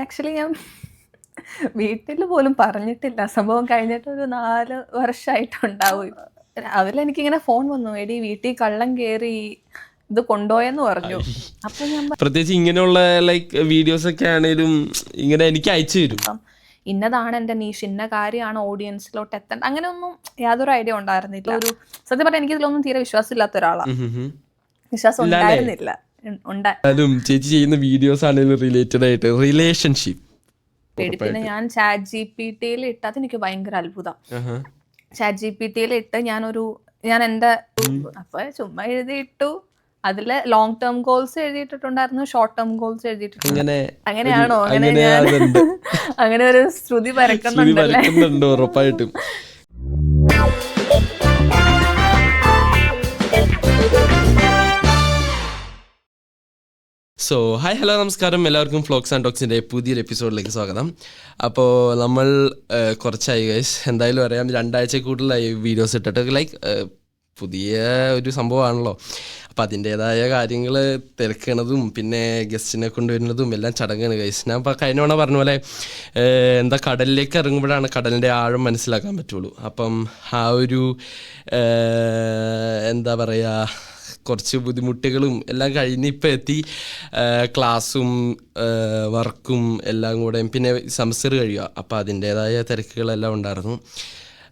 Actually ഞാൻ വീട്ടിൽ പോലും പറഞ്ഞിട്ടില്ല. സംഭവം കഴിഞ്ഞിട്ടൊരു 4 വർഷമായിട്ടുണ്ടാവും. രാവിലെ എനിക്കിങ്ങനെ ഫോൺ വന്നു, എടി വീട്ടിൽ കള്ളൻ കയറി ഇത് കൊണ്ടുപോയെന്ന് പറഞ്ഞു. അപ്പൊ ഞാൻ പ്രത്യേകിച്ച് ഇങ്ങനെയുള്ള ലൈക്ക് വീഡിയോസ് ഒക്കെ ആണേലും ഇങ്ങനെ എനിക്ക് അയച്ചു തരും. ഇന്നതാണ് എൻ്റെ നീഷ്, ഇന്ന കാര്യമാണ് ഓഡിയൻസിലോട്ട് എത്തേണ്ടത്, അങ്ങനെയൊന്നും യാതൊരു ഐഡിയ ഉണ്ടായിരുന്നില്ല. ഒരു സത്യം പറഞ്ഞാൽ എനിക്ക് ഇതിലൊന്നും തീരെ വിശ്വാസമില്ലാത്ത ഒരാളാണ്. വിശ്വാസം ഉണ്ടായിരുന്നില്ല. ചേച്ചി ചെയ്യുന്ന വീഡിയോസ് ആണെങ്കിലും റിലേറ്റഡ് ആയിട്ട് റിലേഷൻഷിപ്പ്. പിന്നെ ഞാൻ ചാറ്റ് ജിപിടിയിൽ ഇട്ടത് എനിക്ക് ഭയങ്കര അത്ഭുതം. ചാറ്റ് ജിപിടിയിൽ ഇട്ട് ഞാൻ എൻ്റെ അപ്പൊ ചുമ്മാ എഴുതിയിട്ടു. അതില് ലോങ് ടേം ഗോൾസ് എഴുതിയിട്ടുണ്ടായിരുന്നു, ഷോർട്ട് ടേം ഗോൾസ് എഴുതിയിട്ടുണ്ട്. അങ്ങനെയാണോ? അങ്ങനെ ഒരു ശ്രുതി പരക്കുന്നുണ്ടല്ലോ ഉറപ്പായിട്ടും. സോ ഹായ് ഹലോ നമസ്കാരം, എല്ലാവർക്കും ഫ്ലോക്സ് ആൻഡ് ടോക്സിൻ്റെ പുതിയൊരു എപ്പിസോഡിലേക്ക് സ്വാഗതം. അപ്പോൾ നമ്മൾ കുറച്ചായി ഗൈസ്, എന്തായാലും അറിയാം 2 ആഴ്ച കൂടുതലായി വീഡിയോസ് ഇട്ടിട്ട്. ലൈക്ക് പുതിയ ഒരു സംഭവമാണല്ലോ, അപ്പോൾ അതിൻ്റേതായ കാര്യങ്ങൾ തിരക്കണതും പിന്നെ ഗസ്റ്റിനെ കൊണ്ടുവരുന്നതും എല്ലാം ചടങ്ങാണ് ഗൈസ്. ഞാൻ ഇപ്പോൾ കഴിഞ്ഞ തവണ പറഞ്ഞ പോലെ കടലിലേക്ക് ഇറങ്ങുമ്പോഴാണ് കടലിൻ്റെ ആഴം മനസ്സിലാക്കാൻ പറ്റുള്ളൂ. അപ്പം ആ ഒരു എന്താ പറയുക, കുറച്ച് ബുദ്ധിമുട്ടുകളും എല്ലാം കഴിഞ്ഞ് ഇപ്പോൾ എത്തി. ക്ലാസ്സും വർക്കും എല്ലാം കൂടെ, പിന്നെ സെമസ്റ്റർ കഴിയുക, അപ്പോൾ അതിൻ്റേതായ തിരക്കുകളെല്ലാം ഉണ്ടായിരുന്നു.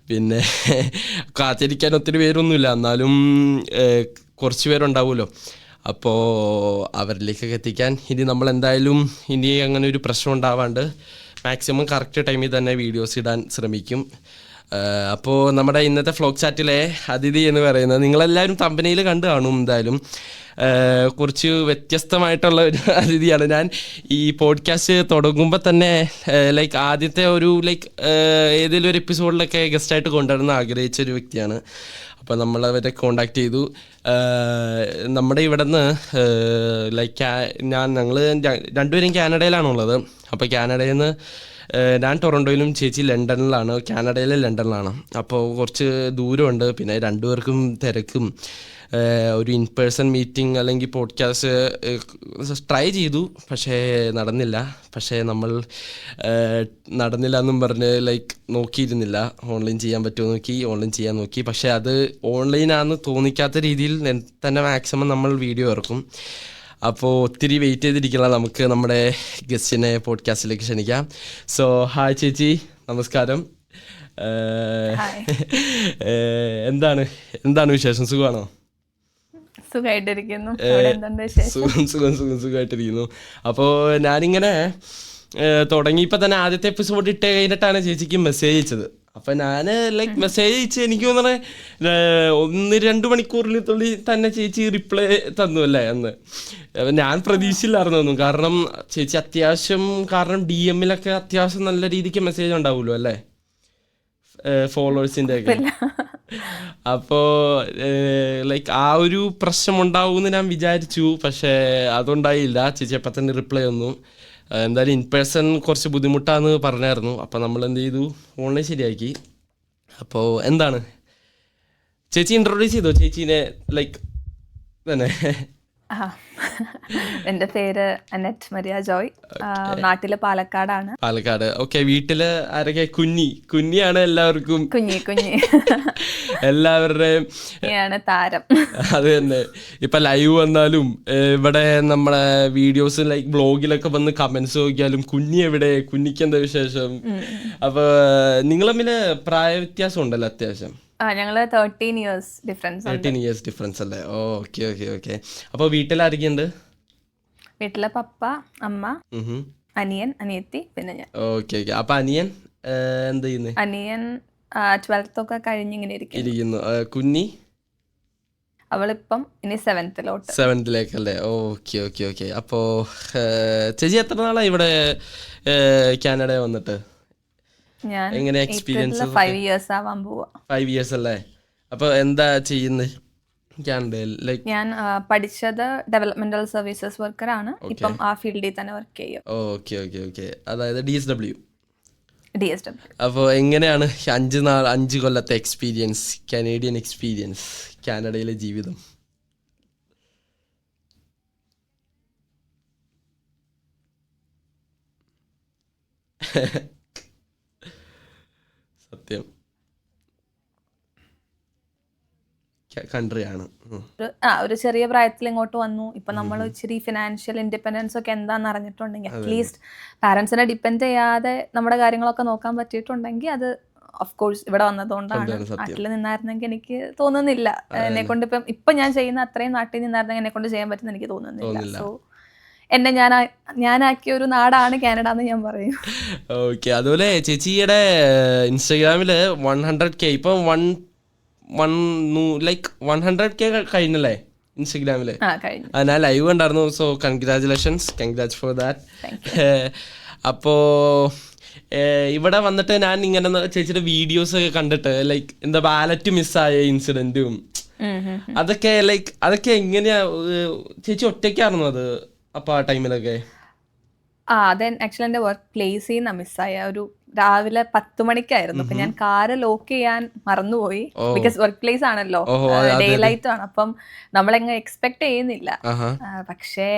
പിന്നെ കാത്തിരിക്കാൻ ഒത്തിരി പേരൊന്നുമില്ല, എന്നാലും കുറച്ച് പേരുണ്ടാവുമല്ലോ. അപ്പോൾ അവരിലേക്കൊക്കെ എത്തിക്കാൻ ഇനി നമ്മൾ എന്തായാലും ഇനി അങ്ങനെ ഒരു പ്രശ്നം ഉണ്ടാവാണ്ട് മാക്സിമം കറക്റ്റ് ടൈമിൽ തന്നെ വീഡിയോസ് ഇടാൻ ശ്രമിക്കും. അപ്പോൾ നമ്മുടെ ഇന്നത്തെ ഫ്ലോക്ക് ചാറ്റിലെ അതിഥി എന്ന് പറയുന്നത് നിങ്ങളെല്ലാവരും തമ്പനയിൽ കണ്ടു കാണും. എന്തായാലും കുറച്ച് വ്യത്യസ്തമായിട്ടുള്ള ഒരു അതിഥിയാണ്. ഞാൻ ഈ പോഡ്കാസ്റ്റ് തുടങ്ങുമ്പോൾ തന്നെ ലൈക്ക് ആദ്യത്തെ ഒരു ഏതെങ്കിലും ഒരു എപ്പിസോഡിലൊക്കെ ഗസ്റ്റായിട്ട് കൊണ്ടുവരുന്ന ആഗ്രഹിച്ചൊരു വ്യക്തിയാണ്. അപ്പോൾ നമ്മളവരെ കോണ്ടാക്ട് ചെയ്തു. നമ്മുടെ ഇവിടെ നിന്ന് ഞങ്ങൾ രണ്ടുപേരും കാനഡയിലാണുള്ളത്. അപ്പോൾ കാനഡയിൽ നിന്ന് ഞാൻ ടൊറൻറ്റോയിലും ചേച്ചി ലണ്ടനിലാണ്, കാനഡയിലെ ലണ്ടനിലാണ്. അപ്പോൾ കുറച്ച് ദൂരമുണ്ട്. പിന്നെ രണ്ടുപേർക്കും തിരക്കും. ഒരു ഇൻ പേഴ്സൺ മീറ്റിംഗ് അല്ലെങ്കിൽ പോഡ്കാസ്റ്റ് ട്രൈ ചെയ്തു, പക്ഷേ നടന്നില്ല. പക്ഷേ നമ്മൾ നടന്നില്ല എന്നും പറഞ്ഞ് നോക്കിയിരുന്നില്ല. ഓൺലൈൻ ചെയ്യാൻ പറ്റുമോ നോക്കി, ഓൺലൈൻ ചെയ്യാൻ നോക്കി. പക്ഷേ അത് ഓൺലൈനാണെന്ന് തോന്നിക്കാത്ത രീതിയിൽ തന്നെ മാക്സിമം നമ്മൾ വീഡിയോ ഇറക്കും. അപ്പോൾ ഒത്തിരി വെയിറ്റ് ചെയ്തിരിക്കുന്ന നമുക്ക് നമ്മുടെ ഗസ്റ്റിനെ പോഡ്കാസ്റ്റിലേക്ക് ക്ഷണിക്കാം. സോ ഹായ് ചേച്ചി, നമസ്കാരം. എന്താണ് വിശേഷം? സുഖമാണോ? സുഖമായിട്ടിരിക്കുന്നു. സുഖമായിട്ടിരിക്കുന്നു. അപ്പോൾ ഞാനിങ്ങനെ തുടങ്ങിയപ്പോൾ തന്നെ ആദ്യത്തെ എപ്പിസോഡ് ഇട്ട് കഴിഞ്ഞിട്ടാണ് ചേച്ചിക്ക് മെസ്സേജ് അയച്ചത്. അപ്പം ഞാൻ മെസ്സേജ് അയച്ച് എനിക്ക് തോന്നണേ 1-2 മണിക്കൂറിനുള്ളിൽ തന്നെ ചേച്ചി റിപ്ലൈ തന്നു അല്ലേ അന്ന്. ഞാൻ പ്രതീക്ഷയില്ലായിരുന്നു, കാരണം ചേച്ചി അത്യാവശ്യം, കാരണം DM അത്യാവശ്യം നല്ല രീതിക്ക് മെസ്സേജ് ഉണ്ടാവുമല്ലോ അല്ലേ, ഫോളോവേഴ്സിൻ്റെ ഒക്കെ. അപ്പോൾ ആ ഒരു പ്രശ്നം ഉണ്ടാവുമെന്ന് ഞാൻ വിചാരിച്ചു, പക്ഷേ അതുണ്ടായില്ല. ചേച്ചി അപ്പം തന്നെ റിപ്ലൈ തന്നു. എന്തായാലും ഇൻ പേഴ്സൺ കുറച്ച് ബുദ്ധിമുട്ടാന്ന് പറഞ്ഞായിരുന്നു. അപ്പോൾ നമ്മൾ എന്ത് ചെയ്തു, ഓൺലൈൻ ശരിയാക്കി. അപ്പോൾ എന്താണ് ചേച്ചി ഇൻട്രൊഡ്യൂസ് ചെയ്തോ ചേച്ചീനെ തന്നെ? എൻ്റെ പേര് അനറ്റ് മരിയ ജോയ്, നാട്ടില് പാലക്കാടാണ്. പാലക്കാട്. ഓക്കെ. വീട്ടില് ആരൊക്കെ? കുഞ്ഞിയാണ് എല്ലാവർക്കും. കുഞ്ഞി എല്ലാവരുടെയും താരം. അത് തന്നെ. ഇപ്പൊ ലൈവ് വന്നാലും ഇവിടെ നമ്മളെ വീഡിയോസ് ബ്ലോഗിലൊക്കെ വന്ന് കമന്റ്സ് നോക്കിയാലും കുഞ്ഞി എവിടെ, കുഞ്ഞിക്ക് എന്താ വിശേഷം? അപ്പൊ നിങ്ങൾ തമ്മില് പ്രായ വ്യത്യാസം ഉണ്ടല്ലോ അത്യാവശ്യം? ഞങ്ങള് 13 ഇയേഴ്സ് ഡിഫറൻസ് അല്ലേ? Okay okay okay. അപ്പൊ വീട്ടിലാരൊക്കെയുണ്ട്? വീട്ടിലെ പപ്പ, അമ്മ, അനിയൻ, അനിയത്തി, പിന്നെ ഞാൻ. Okay okay. അപ്പൊ അനിയൻ എന്ത് ചെയ്യുന്നു? അനിയൻ 12th ഒക്കെ കഴിഞ്ഞിങ്ങനെ ഇരിക്കുന്നു. കുഞ്ഞി? അവളിപ്പം ഇനി 7th-ലേക്കല്ലേ? Okay okay okay. അപ്പോ ചേച്ചി എത്ര നാളായി ഇവിടെ കാനഡ വന്നിട്ട്? എങ്ങനെ എക്സ്പീരിയൻസ്? 5 ഇയേഴ്സ് ആവാൻ പോവാ. 5 ഇയേഴ്സ് അല്ലേ? അപ്പൊ എന്താ ചെയ്യുന്നത് കാനഡയിൽ? ഞാൻ പഠിച്ചത് ഡെവലപ്മെന്റൽ സർവീസസ് വർക്കർ ആണ്. ഇപ്പം ആ ഫീൽഡിൽ തന്നെ വർക്ക് ചെയ്യും. Okay okay okay. അതായത് DSW. അപ്പോൾ എങ്ങനെയാണ് 5 കൊല്ലത്തെ എക്സ്പീരിയൻസ്, കനേഡിയൻ എക്സ്പീരിയൻസ്, കാനഡയിലെ ജീവിതം? സത്യം കൺട്രിയാണ്. ഒരു ചെറിയ പ്രായത്തിൽ ഇങ്ങോട്ട് വന്നു. ഇപ്പൊ നമ്മൾ ഇച്ചിരി ഫിനാൻഷ്യൽ ഇൻഡിപെൻഡൻസ് ഒക്കെ എന്താന്ന് അറിഞ്ഞിട്ടുണ്ടെങ്കിൽ അറ്റ്ലീസ്റ്റ് പാരന്റ്സിനെ ഡിപ്പെൻഡ് ചെയ്യാതെ നമ്മുടെ കാര്യങ്ങളൊക്കെ നോക്കാൻ പറ്റിയിട്ടുണ്ടെങ്കിൽ അത് ഓഫ് കോഴ്സ് ഇവിടെ വന്നതുകൊണ്ടാണ്. നാട്ടിൽ നിന്നായിരുന്നെങ്കിൽ എനിക്ക് തോന്നുന്നില്ല എന്നെ കൊണ്ട് ഇപ്പൊ ഞാൻ ചെയ്യുന്ന അത്രയും നാട്ടിൽ നിന്നായിരുന്നെങ്കിൽ എന്നെ കൊണ്ട് ചെയ്യാൻ പറ്റുന്ന എനിക്ക് തോന്നുന്നില്ല. സോ എന്നെ ഞാനാക്കിയ ഒരു നാടാണ് കാനഡ എന്ന് ഞാൻ പറയും. ഓക്കെ. അതുപോലെ ചേച്ചിയുടെ ഇൻസ്റ്റാഗ്രാമില് 100K ഇപ്പൊ 100K കഴിഞ്ഞല്ലേ ഇൻസ്റ്റഗ്രാമില്? ഞാൻ ലൈവ് കണ്ടായിരുന്നു. So congratulations for that. അപ്പോ ഇവിടെ വന്നിട്ട് ഞാൻ ഇങ്ങനെ ചേച്ചിയുടെ വീഡിയോസ് ഒക്കെ കണ്ടിട്ട് ലൈക്ക് എന്താ ബാലറ്റ് മിസ്സായ ഇൻസിഡന്റും അതൊക്കെ എങ്ങനെയാ ചേച്ചി ഒറ്റയ്ക്കായിരുന്നു അത് അപ്പൊ ആ ടൈമിലൊക്കെ? അതെ, ആക്ച്വലി എന്റെ വർക്ക് പ്ലേസിൽ നിന്ന് മിസ്സായ ഒരു രാവിലെ 10 മണിക്കായിരുന്നു. അപ്പൊ ഞാൻ കാറ് ലോക്ക് ചെയ്യാൻ മറന്നുപോയി. ബിക്കോസ് വർക്ക് പ്ലേസ് ആണല്ലോ, ഡേ ലൈറ്റ് ആണ്. അപ്പം നമ്മളെങ്ങനെ എക്സ്പെക്ട് ചെയ്യുന്നില്ല. പക്ഷേ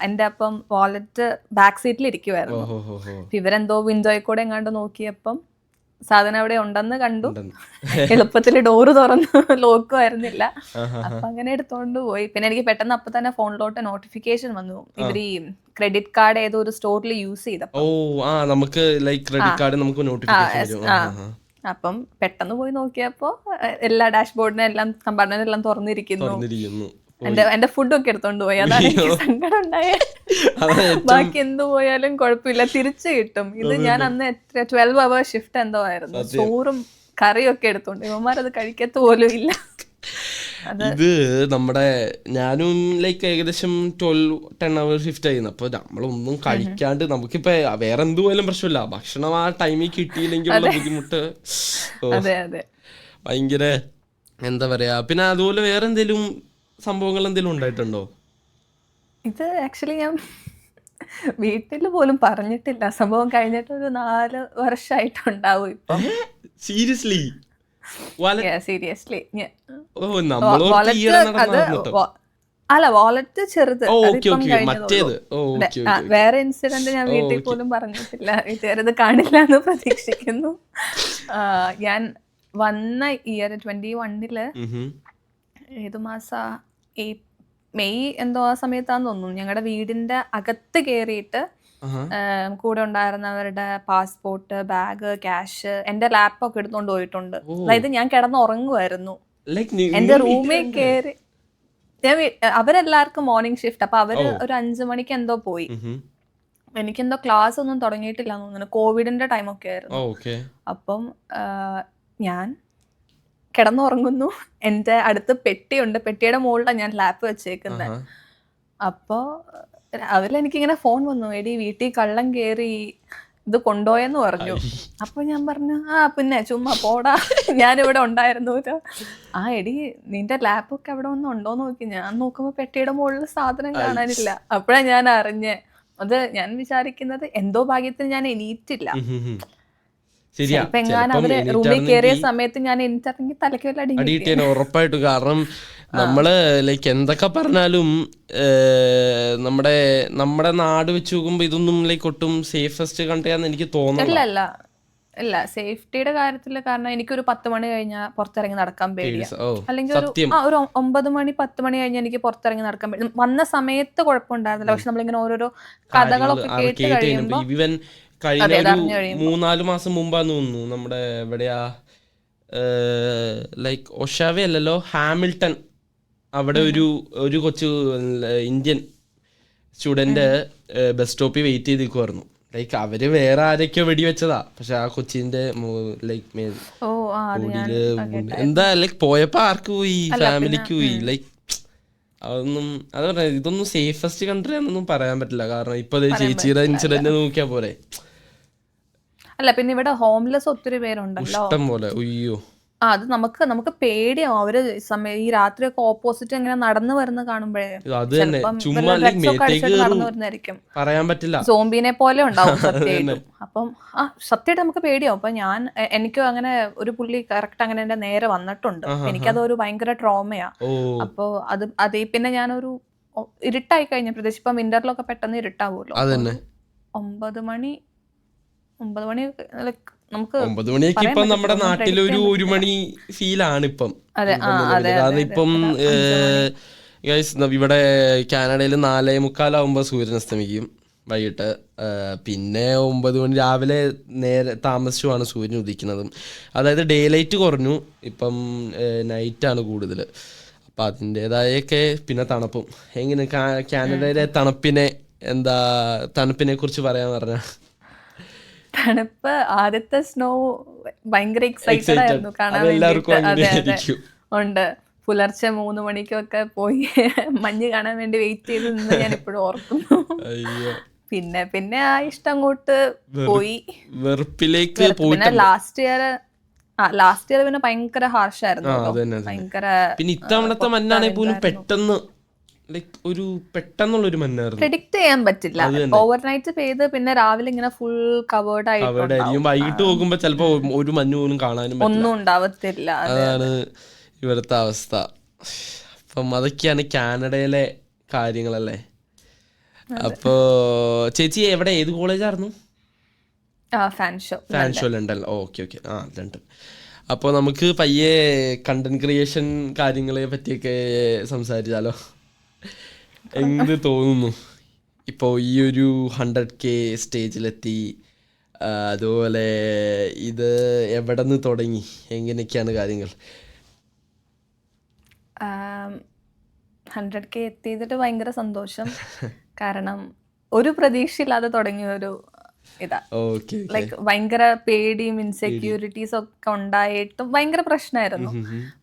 എന്റെ അപ്പം വാലറ്റ് ബാക്ക് സീറ്റിൽ ഇരിക്കുവായിരുന്നു. ഇവരെന്തോ വിൻഡോയിൽ കൂടെ എങ്ങാണ്ട് നോക്കിയപ്പം സാധനം അവിടെ ഉണ്ടെന്ന് കണ്ടു. എളുപ്പത്തിൽ ഡോറ് തുറന്ന് ലോക്കും ആയിരുന്നില്ല. അപ്പൊ അങ്ങനെ എടുത്തോണ്ട് പോയി. പിന്നെ എനിക്ക് പെട്ടെന്ന് അപ്പൊ തന്നെ ഫോണിലോട്ട് നോട്ടിഫിക്കേഷൻ വന്നു, ഇവർ ഈ ക്രെഡിറ്റ് കാർഡ് ഏതോ ഒരു സ്റ്റോറിൽ യൂസ് ചെയ്തപ്പോ. അപ്പം പെട്ടെന്ന് പോയി നോക്കിയപ്പോ എല്ലാ ഡാഷ്ബോർഡിനും എല്ലാം കമ്പാർട്ട്മെന്റ് എല്ലാം തുറന്നിരിക്കുന്നു. എന്റെ ഫുഡൊക്കെ എടുത്തോണ്ട് പോയി. അതാണ് എനിക്ക് സങ്കടം ഉണ്ടായത്. ബാക്കി എന്ത് പോയാലും കുഴപ്പമില്ല, തിരിച്ചു കിട്ടും. ഇത് ഞാൻ അന്ന് 12 hour ഷിഫ്റ്റ് എന്തോ ആയിരുന്നു. ചോറും കറിയും ഒക്കെ എടുത്തോണ്ട് ഇവന്മാരത് കഴിക്കത്ത് പോലും ഇല്ല. ഇത് നമ്മുടെ ഞാനും ഏകദേശം 10 hour ഷിഫ്റ്റ് ആയിരുന്നു. അപ്പൊ നമ്മളൊന്നും കഴിക്കാണ്ട് നമുക്കിപ്പോ വേറെ എന്ത് പോയാലും പ്രശ്നമില്ല, ഭക്ഷണം ആ ടൈമിൽ കിട്ടിയില്ലെങ്കിൽ ബുദ്ധിമുട്ട് ഭയങ്കര എന്താ പറയാ. പിന്നെ അതുപോലെ വേറെ എന്തെങ്കിലും സംഭവങ്ങൾ എന്തെങ്കിലും ഉണ്ടായിട്ടുണ്ടോ? ഇത് ആക്ച്വലി ഞാൻ വീട്ടിൽ പോലും പറഞ്ഞിട്ടില്ല. സംഭവം കഴിഞ്ഞിട്ട് ഒരു 4 വർഷമായിട്ടുണ്ടാവും ഇപ്പൊ. സീരിയസ്ലി? അല്ല, വാലറ്റ് ചെറുത്. വേറെ ഇൻസിഡന്റ് ഞാൻ വീട്ടിൽ പോലും പറഞ്ഞിട്ടില്ല. വീട്ടുകാരത് കാണില്ല എന്ന് പ്രതീക്ഷിക്കുന്നു. ഞാൻ വന്ന ഇയർ 2021 ഏതു മാസാ, മെയ് എന്തോ ആ സമയത്താന്ന് തോന്നുന്നു, ഞങ്ങളുടെ വീടിന്റെ അകത്ത് കേറിയിട്ട് കൂടെ ഉണ്ടായിരുന്നവരുടെ പാസ്പോർട്ട്, ബാഗ്, ക്യാഷ്, എന്റെ ലാപ്പൊക്കെ എടുത്തോണ്ട് പോയിട്ടുണ്ട്. അതായത് ഞാൻ കിടന്ന് ഉറങ്ങുമായിരുന്നു. എന്റെ റൂമിൽ കയറി അവരെല്ലാവർക്കും മോർണിംഗ് ഷിഫ്റ്റ്. അപ്പൊ അവര് ഒരു 5 മണിക്ക് എന്തോ പോയി. എനിക്കെന്തോ ക്ലാസ് ഒന്നും തുടങ്ങിയിട്ടില്ല തോന്നുന്നു, കോവിഡിന്റെ ടൈമൊക്കെ ആയിരുന്നു. അപ്പം ഞാൻ കിടന്നുറങ്ങുന്നു. എൻ്റെ അടുത്ത് പെട്ടിയുണ്ട്, പെട്ടിയുടെ മുകളിലാണ് ഞാൻ ലാപ്പ് വെച്ചേക്കുന്നത്. അപ്പോൾ രാവിലെ എനിക്കിങ്ങനെ ഫോൺ വന്നു, എടി വീട്ടിൽ കള്ളം കയറി ഇത് കൊണ്ടുപോയെന്ന് പറഞ്ഞു. അപ്പോൾ ഞാൻ പറഞ്ഞു, പിന്നെ ചുമ്മാ പോടാ, ഞാനിവിടെ ഉണ്ടായിരുന്നല്ലോ. എടി നിന്റെ ലാപ്പൊക്കെ അവിടെ ഒന്നും ഉണ്ടോന്ന് നോക്കി. ഞാൻ നോക്കുമ്പോൾ പെട്ടിയുടെ മുകളിൽ സാധനം കാണാനില്ല. അപ്പോഴാണ് ഞാൻ അറിഞ്ഞേ. അത് ഞാൻ വിചാരിക്കുന്നത് എന്തോ ഭാഗ്യത്തിന് ഞാൻ എണീറ്റില്ല. അവര് റൂമിൽ കയറിയ സമയത്ത് ഞാൻ എനിച്ചിറങ്ങി തലയ്ക്ക് വല്ല അടിയിട്ടേനെ ഉറപ്പായിട്ടും. കാരണം നമ്മള് എന്തൊക്കെ പറഞ്ഞാലും നമ്മുടെ നാട് വെച്ച് നോക്കുമ്പോ ഇതൊന്നും ഒട്ടും സേഫസ്റ്റ് കൺട്രിയാന്ന് എനിക്ക് തോന്നുന്നില്ല. ഇല്ല, സേഫ്റ്റിയുടെ കാര്യത്തില്. കാരണം എനിക്കൊരു 10 മണി കഴിഞ്ഞാൽ പുറത്തിറങ്ങി നടക്കാൻ പേടിയാ. അല്ലെങ്കിൽ ഒരു 9 മണി 10 മണി കഴിഞ്ഞാൽ എനിക്ക് പുറത്തിറങ്ങി നടക്കാൻ പേടി. വന്ന സമയത്ത് കുഴപ്പമുണ്ടായിരുന്നില്ല. പക്ഷെ നമ്മളിങ്ങനെ ഓരോരോ കഥകളൊക്കെ കേട്ട് കഴിയുമ്പോ കഴിഞ്ഞ ഒരു 3-4 മാസം മുമ്പാന്ന് തോന്നുന്നു, നമ്മുടെ എവിടെയാ ഒഷാവ അല്ലല്ലോ, ഹാമിൽട്ടൺ, അവിടെ ഒരു കൊച്ചു ഇന്ത്യൻ സ്റ്റുഡന്റ് ബസ് സ്റ്റോപ്പിൽ വെയിറ്റ് ചെയ്ത് നിൽക്കുമായിരുന്നു. അവര് വേറെ ആരൊക്കെയോ വെടിവെച്ചതാ. പക്ഷെ ആ കൊച്ചിന്റെ എന്താ പോയപ്പോ ആർക്ക് പോയി, ഫാമിലിക്ക് പോയി. അതൊന്നും ഇതൊന്നും സേഫസ്റ്റ് കൺട്രി ആണെന്നൊന്നും പറയാൻ പറ്റില്ല. കാരണം ഇപ്പൊ ചേച്ചിയുടെ ഇൻസിഡന്റ് നോക്കിയാ പോരെ. അല്ല, പിന്നെ ഇവിടെ ഹോംലെസ് ഒത്തിരി പേരുണ്ടല്ലോ, ഇഷ്ടം പോലെ. അയ്യോ, അത് നമുക്ക് പേടിയാവും. അവര് ഈ രാത്രിയൊക്കെ ഓപ്പോസിറ്റ് ഇങ്ങനെ നടന്നു വരുന്ന കാണുമ്പോഴേ നടന്നു വരുന്നതായിരിക്കും, പറയാൻ പറ്റില്ല. സോംബിനെ പോലെ ഉണ്ടാവും സത്യമായിട്ടും. അപ്പം സത്യമായിട്ട് നമുക്ക് പേടിയാവും. അപ്പൊ എനിക്കും അങ്ങനെ ഒരു പുള്ളി കറക്റ്റ് അങ്ങനെ എന്റെ നേരെ വന്നിട്ടുണ്ട്. എനിക്കതൊരു ഭയങ്കര ട്രോമയാ. അപ്പൊ അത് പിന്നെ ഞാനൊരു ഇരുട്ടായി കഴിഞ്ഞ പ്രദേശം, ഇപ്പം വിന്ററിലൊക്കെ പെട്ടെന്ന് ഇരുട്ടാവുമല്ലോ, 9 മണി 9 മണി like നമുക്ക് 9 മണിയൊക്കെ ഇപ്പം നമ്മുടെ നാട്ടിലൊരു 1 മണി ഫീലാണ് ഇപ്പം. കാരണം ഇപ്പം ഇവിടെ കാനഡയിൽ 4:45 സൂര്യൻ അസ്തമിക്കും വൈകിട്ട്. പിന്നെ 9 മണി രാവിലെ നേരെ താമസിച്ചുമാണ് സൂര്യൻ ഉദിക്കുന്നതും. അതായത് ഡേ ലൈറ്റ് കുറഞ്ഞു, ഇപ്പം നൈറ്റാണ് കൂടുതൽ. അപ്പം അതിൻ്റെതായൊക്കെ. പിന്നെ തണുപ്പും എങ്ങനെ കാനഡയിലെ തണുപ്പിനെ കുറിച്ച് പറയാൻ പറഞ്ഞ തണുപ്പ് ആദ്യത്തെ സ്നോ ഭയങ്കര എക്സൈറ്റഡ് ആയിരുന്നു കാണാൻ വേണ്ടിയിട്ട്. ഉണ്ട്, പുലർച്ചെ 3 മണിക്കൊക്കെ പോയി മഞ്ഞ് കാണാൻ വേണ്ടി വെയിറ്റ് ചെയ്ത് നിന്ന് ഞാൻ ഇപ്പോഴും ഓർക്കുന്നു. പിന്നെ ആ ഇഷ്ടം അങ്ങോട്ട് പോയി, വെറുപ്പിലേക്ക് പോയി. ലാസ്റ്റ് ഇയർ പിന്നെ ഭയങ്കര ഹാർഷായിരുന്നു. ഭയങ്കര പിന്നെ ഇത്തവണത്തെ മഞ്ഞാണെങ്കിൽ പോലും പെട്ടെന്നുള്ളൊരു മഞ്ഞായിരുന്നു, പ്രെഡിക്റ്റ് ചെയ്യാൻ പറ്റില്ല. ഓവർനൈറ്റ് പെയ്ത് പിന്നെ രാവിലെ ഇങ്ങനെ ഫുൾ കവേർഡ് ആയിരിക്കും. വൈകിട്ട് പോകുമ്പോ ചിലപ്പോ ഒരു മഞ്ഞ് പോലും കാണാനും ഒന്നും ഉണ്ടാവത്തില്ല. അതാണ് ഇവിടുത്തെ അവസ്ഥ. അപ്പം അതൊക്കെയാണ് കാനഡയിലെ കാര്യങ്ങളല്ലേ. അപ്പോ ചേച്ചി ഏത് കോളേജായിരുന്നു? Fanshawe London. ഓക്കെ. ലണ്ടൻ. അപ്പോൾ നമുക്ക് പയ്യെ കണ്ടന്റ് ക്രിയേഷൻ കാര്യങ്ങളെ പറ്റിയൊക്കെ സംസാരിച്ചാലോ? എന്ത് തോന്നുന്നു ഇപ്പോൾ ഈ ഒരു 100K സ്റ്റേജിലെത്തി? അതുപോലെ ഇത് എവിടെ നിന്ന് തുടങ്ങി, എങ്ങനെയൊക്കെയാണ് കാര്യങ്ങൾ? 100K എത്തിയതിട്ട് ഭയങ്കര സന്തോഷം. കാരണം ഒരു പ്രതീക്ഷയില്ലാതെ തുടങ്ങിയ ഒരു ഇതാ. ലൈക്ക് ഭയങ്കര പേടിയും ഇൻസെക്യൂരിറ്റീസ് ഒക്കെ ഉണ്ടായിട്ടും ഭയങ്കര പ്രശ്നമായിരുന്നു.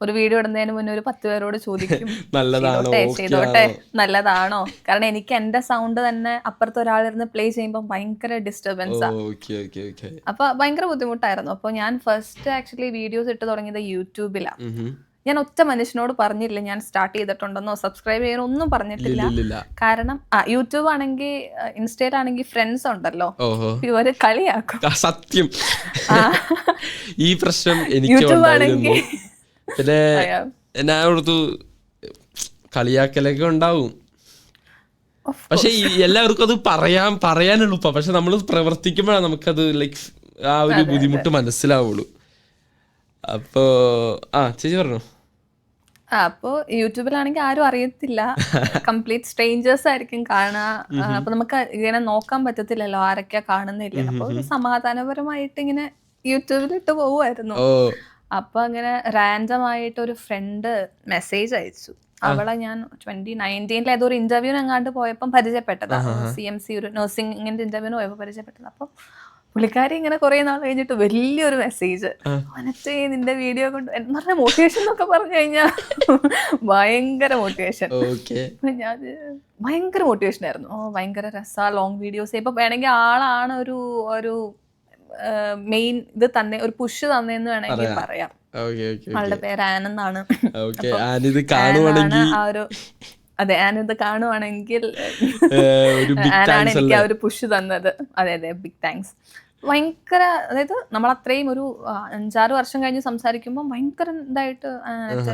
ഒരു വീഡിയോ ഇടുന്നതിന് മുന്നേ ഒരു 10 പേരോട് ചോദിക്കും ചെയ്തോട്ടെ നല്ലതാണോ. കാരണം എനിക്ക് എന്റെ സൗണ്ട് തന്നെ അപ്പുറത്ത് ഒരാളിരുന്ന് പ്ലേ ചെയ്യുമ്പോൾ ഭയങ്കര ഡിസ്റ്റർബൻസാ. അപ്പൊ ഭയങ്കര ബുദ്ധിമുട്ടായിരുന്നു. അപ്പൊ ഞാൻ ഫസ്റ്റ് ആക്ച്വലി വീഡിയോസ് ഇട്ട് തുടങ്ങിയത് യൂട്യൂബിലാണ്. ഞാൻ ഒറ്റ മനുഷ്യനോട് പറഞ്ഞില്ല ഞാൻ സ്റ്റാർട്ട് ചെയ്തിട്ടുണ്ടെന്നോ സബ്സ്ക്രൈബ് ചെയ്യാനോ ഒന്നും പറഞ്ഞിട്ടില്ല. കാരണം യൂട്യൂബ് ആണെങ്കിൽ ഇൻസ്റ്റയിലാണെങ്കിൽ ഫ്രണ്ട്സ് ഉണ്ടല്ലോ, ഇവര് കളിയാക്കും. സത്യം, ഈ പ്രശ്നം യൂട്യൂബ് ആണെങ്കിൽ പിന്നെ എന്നാ കളിയാക്കലൊക്കെ ഉണ്ടാവും. പക്ഷെ എല്ലാവർക്കും അത് പറയാൻ എളുപ്പ. പക്ഷെ നമ്മൾ പ്രവർത്തിക്കുമ്പോഴാണ് നമുക്കത് ലൈക്ക് ആ ഒരു ബുദ്ധിമുട്ട് മനസ്സിലാവുള്ളൂ. അപ്പോ ചേച്ചി പറഞ്ഞു. അപ്പോ യൂട്യൂബിലാണെങ്കിൽ ആരും അറിയത്തില്ല, കംപ്ലീറ്റ് സ്ട്രേഞ്ചേഴ്സ് ആയിരിക്കും കാണുക. അപ്പൊ നമുക്ക് ഇങ്ങനെ നോക്കാൻ പറ്റത്തില്ലല്ലോ ആരൊക്കെയാ കാണുന്നില്ല. അപ്പൊ സമാധാനപരമായിട്ട് ഇങ്ങനെ യൂട്യൂബിലിട്ട് പോവുമായിരുന്നു. അപ്പൊ അങ്ങനെ റാൻഡം ആയിട്ട് ഒരു ഫ്രണ്ട് മെസ്സേജ് അയച്ചു. അവളെ ഞാൻ 2019 ഏതോ ഒരു ഇന്റർവ്യൂവിന് എങ്ങാണ്ട് പോയപ്പം പരിചയപ്പെട്ടതാ. CMC ഒരു നഴ്സിംഗ് ഇങ്ങനത്തെ ഇന്റർവ്യൂവിന് പോയപ്പോൾ പരിചയപ്പെട്ടത്. അപ്പൊ പുള്ളിക്കാരി ഇങ്ങനെ കുറെ നാൾ കഴിഞ്ഞിട്ട് വലിയൊരു മെസ്സേജ്, മനസ്സേ നിന്റെ വീഡിയോ കൊണ്ട് എന്ന് പറഞ്ഞ മോട്ടിവേഷൻ എന്നൊക്കെ പറഞ്ഞു കഴിഞ്ഞാൽ ഭയങ്കര മോട്ടിവേഷൻ. ഞാൻ ഭയങ്കര മോട്ടിവേഷൻ ആയിരുന്നു. ഭയങ്കര രസാ ലോങ് വീഡിയോസ്. ഇപ്പൊ വേണമെങ്കിൽ ആളാണ് ഒരു മെയിൻ ഇത് തന്നെ, ഒരു പുഷ് തന്നെന്ന് വേണമെങ്കിൽ പറയാം. ആളുടെ പേര് ആനന്ദാണ്. അതെ, ആനന്ദ് കാണുവാണെങ്കിൽ ആനാണ് എനിക്ക് ആ ഒരു പുഷ് തന്നത്. അതെ, ബിഗ് താങ്ക്സ്. ഭയങ്കര, അതായത് നമ്മൾ അത്രയും ഒരു 5-6 വർഷം കഴിഞ്ഞ് സംസാരിക്കുമ്പോൾ ഭയങ്കര ഇതായിട്ട്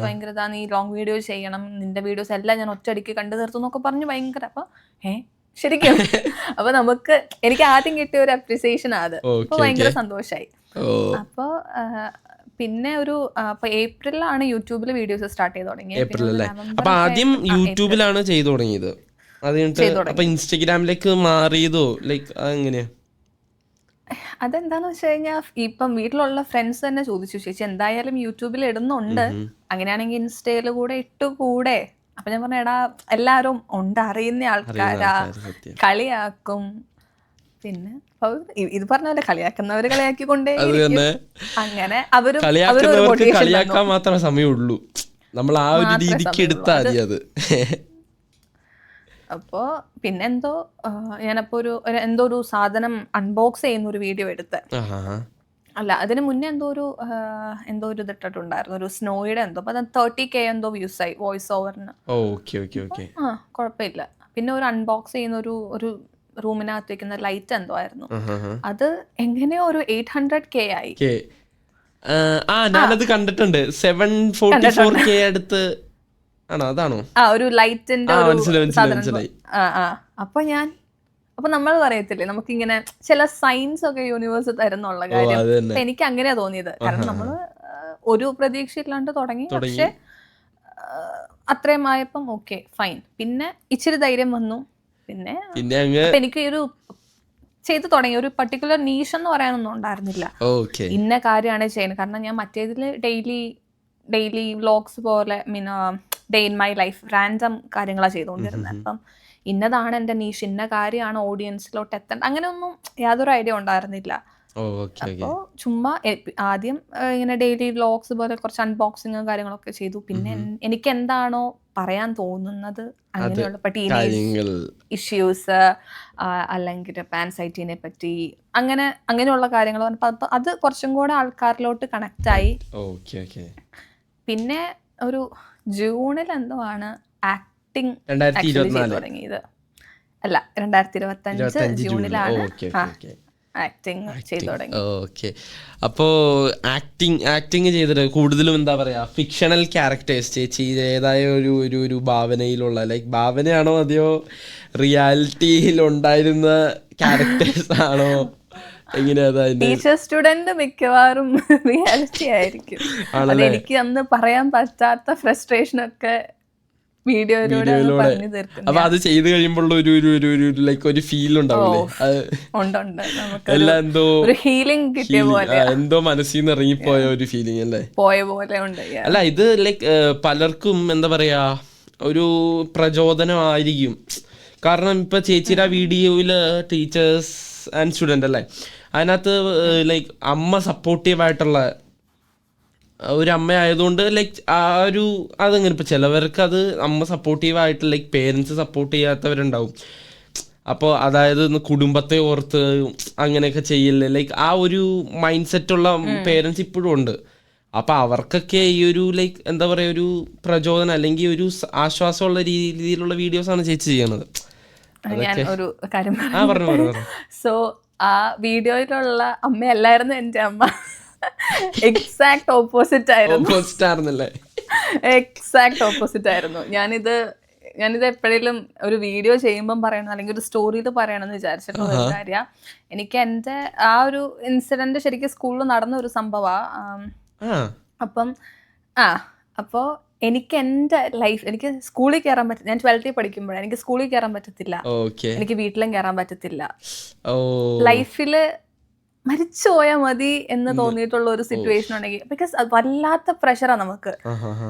ഭയങ്കര ഇതാ, നീ ലോങ് വീഡിയോ ചെയ്യണം, നിന്റെ വീഡിയോസ് എല്ലാം ഞാൻ ഒറ്റയടിക്ക് കണ്ടു തീർത്തു എന്നൊക്കെ പറഞ്ഞ് ഭയങ്കര. അപ്പൊ ശരിക്കും അപ്പൊ എനിക്ക് ആദ്യം കിട്ടിയ ഒരു അപ്രിസിയേഷൻ അത്. അപ്പൊ ഭയങ്കര സന്തോഷായി. അപ്പൊ പിന്നെ അപ്പൊ ഏപ്രിലാണ് യൂട്യൂബിൽ വീഡിയോസ് സ്റ്റാർട്ട് ചെയ്ത് തുടങ്ങിയത്. അപ്പൊ ആദ്യം യൂട്യൂബിലാണ് ചെയ്തു തുടങ്ങിയത്, അപ്പൊ ഇൻസ്റ്റഗ്രാമിലേക്ക് മാറിയതോ ലൈക്ക് എങ്ങനെയാ? അതെന്താന്ന് വെച്ച് കഴിഞ്ഞാൽ ഇപ്പം വീട്ടിലുള്ള ഫ്രണ്ട്സ് തന്നെ ചോദിച്ചു, ചേച്ചി എന്തായാലും യൂട്യൂബിൽ ഇടുന്നുണ്ട്, അങ്ങനെയാണെങ്കിൽ ഇൻസ്റ്റയിൽ കൂടെ ഇട്ടുകൂടെ? അപ്പൊ ഞാൻ പറഞ്ഞ, എടാ എല്ലാരും ഉണ്ട്, അറിയുന്ന ആൾക്കാരാ, കളിയാക്കും. പിന്നെ ഇത് പറഞ്ഞ പോലെ കളിയാക്കുന്നവര് കളിയാക്കിക്കൊണ്ടേ അങ്ങനെ കളിയാക്കാൻ മാത്രമേ സമയമുള്ളൂ, നമ്മൾ ആ ഒരു രീതിക്ക് എടുത്താൽ മതി അത്. അപ്പോ പിന്നെ ഞാനപ്പോ ഒരു സാധനം അൺബോക്സ് ചെയ്യുന്ന ഒരു വീഡിയോ എടുത്ത്. അല്ല, അതിന് മുന്നേ എന്തോ ഒരു ഇതിട്ടിട്ടുണ്ടായിരുന്നു, ഒരു സ്നോയുടെ അപ്പൊ അത് 30K വ്യൂസ് ആയി വോയിസ് ഓവറിന്. കുഴപ്പമില്ല. പിന്നെ ഒരു അൺബോക്സ് ചെയ്യുന്ന ഒരു റൂമിനകത്ത് വെക്കുന്ന ലൈറ്റ് ആയിരുന്നു, അത് എങ്ങനെയോ ഒരു 800K ആയി. ഞാനത് കണ്ടിട്ടുണ്ട്. 744K അടുത്ത് ആണോ? അതാണോ? ഒരു ലൈറ്റിന്റെ. അപ്പൊ ഞാൻ അപ്പൊ നമ്മൾ പറയത്തില്ലേ നമുക്കിങ്ങനെ ചില സയൻസ് ഒക്കെ യൂണിവേഴ്സ് തരുന്നുള്ള കാര്യം. അപ്പൊ എനിക്ക് അങ്ങനെയാ തോന്നിയത്. കാരണം നമ്മള് ഒരു പ്രതീക്ഷയില്ലാണ്ട് തുടങ്ങി, പക്ഷെ അത്രയും ആയപ്പം ഓക്കെ ഫൈൻ. പിന്നെ ഇച്ചിരി ധൈര്യം വന്നു. പിന്നെ എനിക്ക് ഒരു ചെയ്തു തുടങ്ങി. ഒരു പർട്ടിക്കുലർ നീഷ് എന്ന് പറയാനൊന്നും ഉണ്ടായിരുന്നില്ല. ഇന്ന കാര്യമാണ് ചെയ്യുന്നത്. കാരണം ഞാൻ മറ്റേതില് ഡെയിലി വ്ലോഗ്സ് പോലെ day in my life random കാര്യങ്ങളാണ് ചെയ്തുകൊണ്ടിരുന്നത്. അപ്പം ഇന്നതാണ് എൻ്റെ നീഷ്, ഇന്ന കാര്യമാണ് ഓഡിയൻസിലോട്ട് എത്തേണ്ട, അങ്ങനെയൊന്നും യാതൊരു ഐഡിയ ഉണ്ടായിരുന്നില്ല. അപ്പോൾ ചുമ്മാ ആദ്യം ഇങ്ങനെ ഡെയിലി വ്ലോഗ്സ് പോലെ കുറച്ച് അൺബോക്സിങ് കാര്യങ്ങളൊക്കെ ചെയ്തു. പിന്നെ എനിക്ക് എന്താണോ പറയാൻ തോന്നുന്നത് അങ്ങനെയുള്ള ടീനേജ് ഇഷ്യൂസ് അല്ലെങ്കിൽ പാൻസൈറ്റിനെ പറ്റി അങ്ങനെയുള്ള കാര്യങ്ങൾ പറഞ്ഞപ്പോൾ അത് കുറച്ചും കൂടെ ആൾക്കാരിലോട്ട് കണക്ട് ആയി. പിന്നെ ഒരു ജൂണിൽ എന്തോ ആണ് ആക്ടിങ് തുടങ്ങിയത്. അല്ല, 2025 ജൂണിലാണ് ആക്ടിങ് ചെയ്തു തുടങ്ങി. ഓക്കെ. അപ്പോൾ ആക്ടിങ് ചെയ്തിട്ട് കൂടുതലും എന്താ പറയാ ഫിക്ഷണൽ ക്യാരക്ടേഴ്സ് ചേച്ചി ഏതായ ഒരു ഭാവനയിലുള്ള ലൈക്ക് ഭാവനയാണോ അതെയോ റിയാലിറ്റിയിൽ ഉണ്ടായിരുന്ന ക്യാരക്ടേഴ്സ് ആണോ? ടീച്ചർ സ്റ്റുഡന്റ് മിക്കവാറും റിയാലിറ്റി ആയിരിക്കും. എനിക്ക് അന്ന് പറയാൻ പറ്റാത്ത ഫ്രസ്ട്രേഷൻ ഒക്കെ വീഡിയോയിലൂടെ പറഞ്ഞു തീർക്കും. അപ്പൊ അത് ചെയ്ത് കഴിയുമ്പോൾ ഒരു ഫീൽ ഉണ്ടാവില്ലേ? ഹീലിംഗ് കിട്ടിയ പോലെ, എന്തോ മനസ്സിൽ നിന്ന് ഇറങ്ങിപ്പോയ ഒരു ഫീലിംഗ് അല്ലേ, പോയ പോലെ ഉണ്ട്. അല്ല ഇത് ലൈക്ക് പലർക്കും എന്താ പറയാ ഒരു പ്രചോദനമായിരിക്കും. കാരണം ഇപ്പൊ ചേച്ചിയുടെ വീഡിയോയില് ടീച്ചേഴ്സ് ആൻഡ് സ്റ്റുഡന്റ് അല്ലേ, അതിനകത്ത് ലൈക്ക് അമ്മ സപ്പോർട്ടീവായിട്ടുള്ള ഒരു അമ്മ ആയതുകൊണ്ട് ലൈക്ക് അതങ്ങനെ ഇപ്പം ചിലവർക്ക് അത് അമ്മ സപ്പോർട്ടീവായിട്ട് ലൈക്ക് പേരൻസ് സപ്പോർട്ട് ചെയ്യാത്തവരുണ്ടാവും. അപ്പോൾ അതായത് കുടുംബത്തെ ഓർത്ത് അങ്ങനെയൊക്കെ ചെയ്യില്ലേ, ലൈക്ക് ആ ഒരു മൈൻഡ് സെറ്റുള്ള പേരൻസ് ഇപ്പോഴും ഉണ്ട്. അപ്പം അവർക്കൊക്കെ ഈ ഒരു ലൈക്ക് എന്താ പറയുക ഒരു പ്രചോദനം അല്ലെങ്കിൽ ഒരു ആശ്വാസമുള്ള രീതിയിലുള്ള വീഡിയോസാണ് ചേച്ചി ചെയ്യണത്. ഞാൻ ഒരു കാര്യം പറഞ്ഞു. സോ ആ വീഡിയോയിലുള്ള അമ്മയല്ലായിരുന്നു എൻ്റെ അമ്മ, എക്സാക്ട് ഓപ്പോസിറ്റ് ആയിരുന്നു. എക്സാക്ട് ഓപ്പോസിറ്റ് ആയിരുന്നു. ഞാനിത് എപ്പോഴേലും ഒരു വീഡിയോ ചെയ്യുമ്പം പറയണം അല്ലെങ്കിൽ ഒരു സ്റ്റോറിയിൽ പറയണമെന്ന് വിചാരിച്ചിട്ടുള്ള ഒരു കാര്യം. എനിക്ക് എൻ്റെ ആ ഒരു ഇൻസിഡന്റ് ശരിക്കും സ്കൂളിൽ നടന്ന ഒരു സംഭവമാണ്. അപ്പോൾ എനിക്ക് എൻ്റെ ലൈഫ്, എനിക്ക് സ്കൂളിൽ കയറാൻ പറ്റില്ല. ഞാൻ 12th പഠിക്കുമ്പോഴാണ് എനിക്ക് സ്കൂളിൽ കയറാൻ പറ്റത്തില്ല, എനിക്ക് വീട്ടിലും കയറാൻ പറ്റത്തില്ല. ലൈഫില് മരിച്ചു പോയാൽ മതി എന്ന് തോന്നിയിട്ടുള്ള ഒരു സിറ്റുവേഷൻ ഉണ്ടെങ്കിൽ, ബിക്കോസ് അത് വല്ലാത്ത പ്രഷറാണ് നമുക്ക്.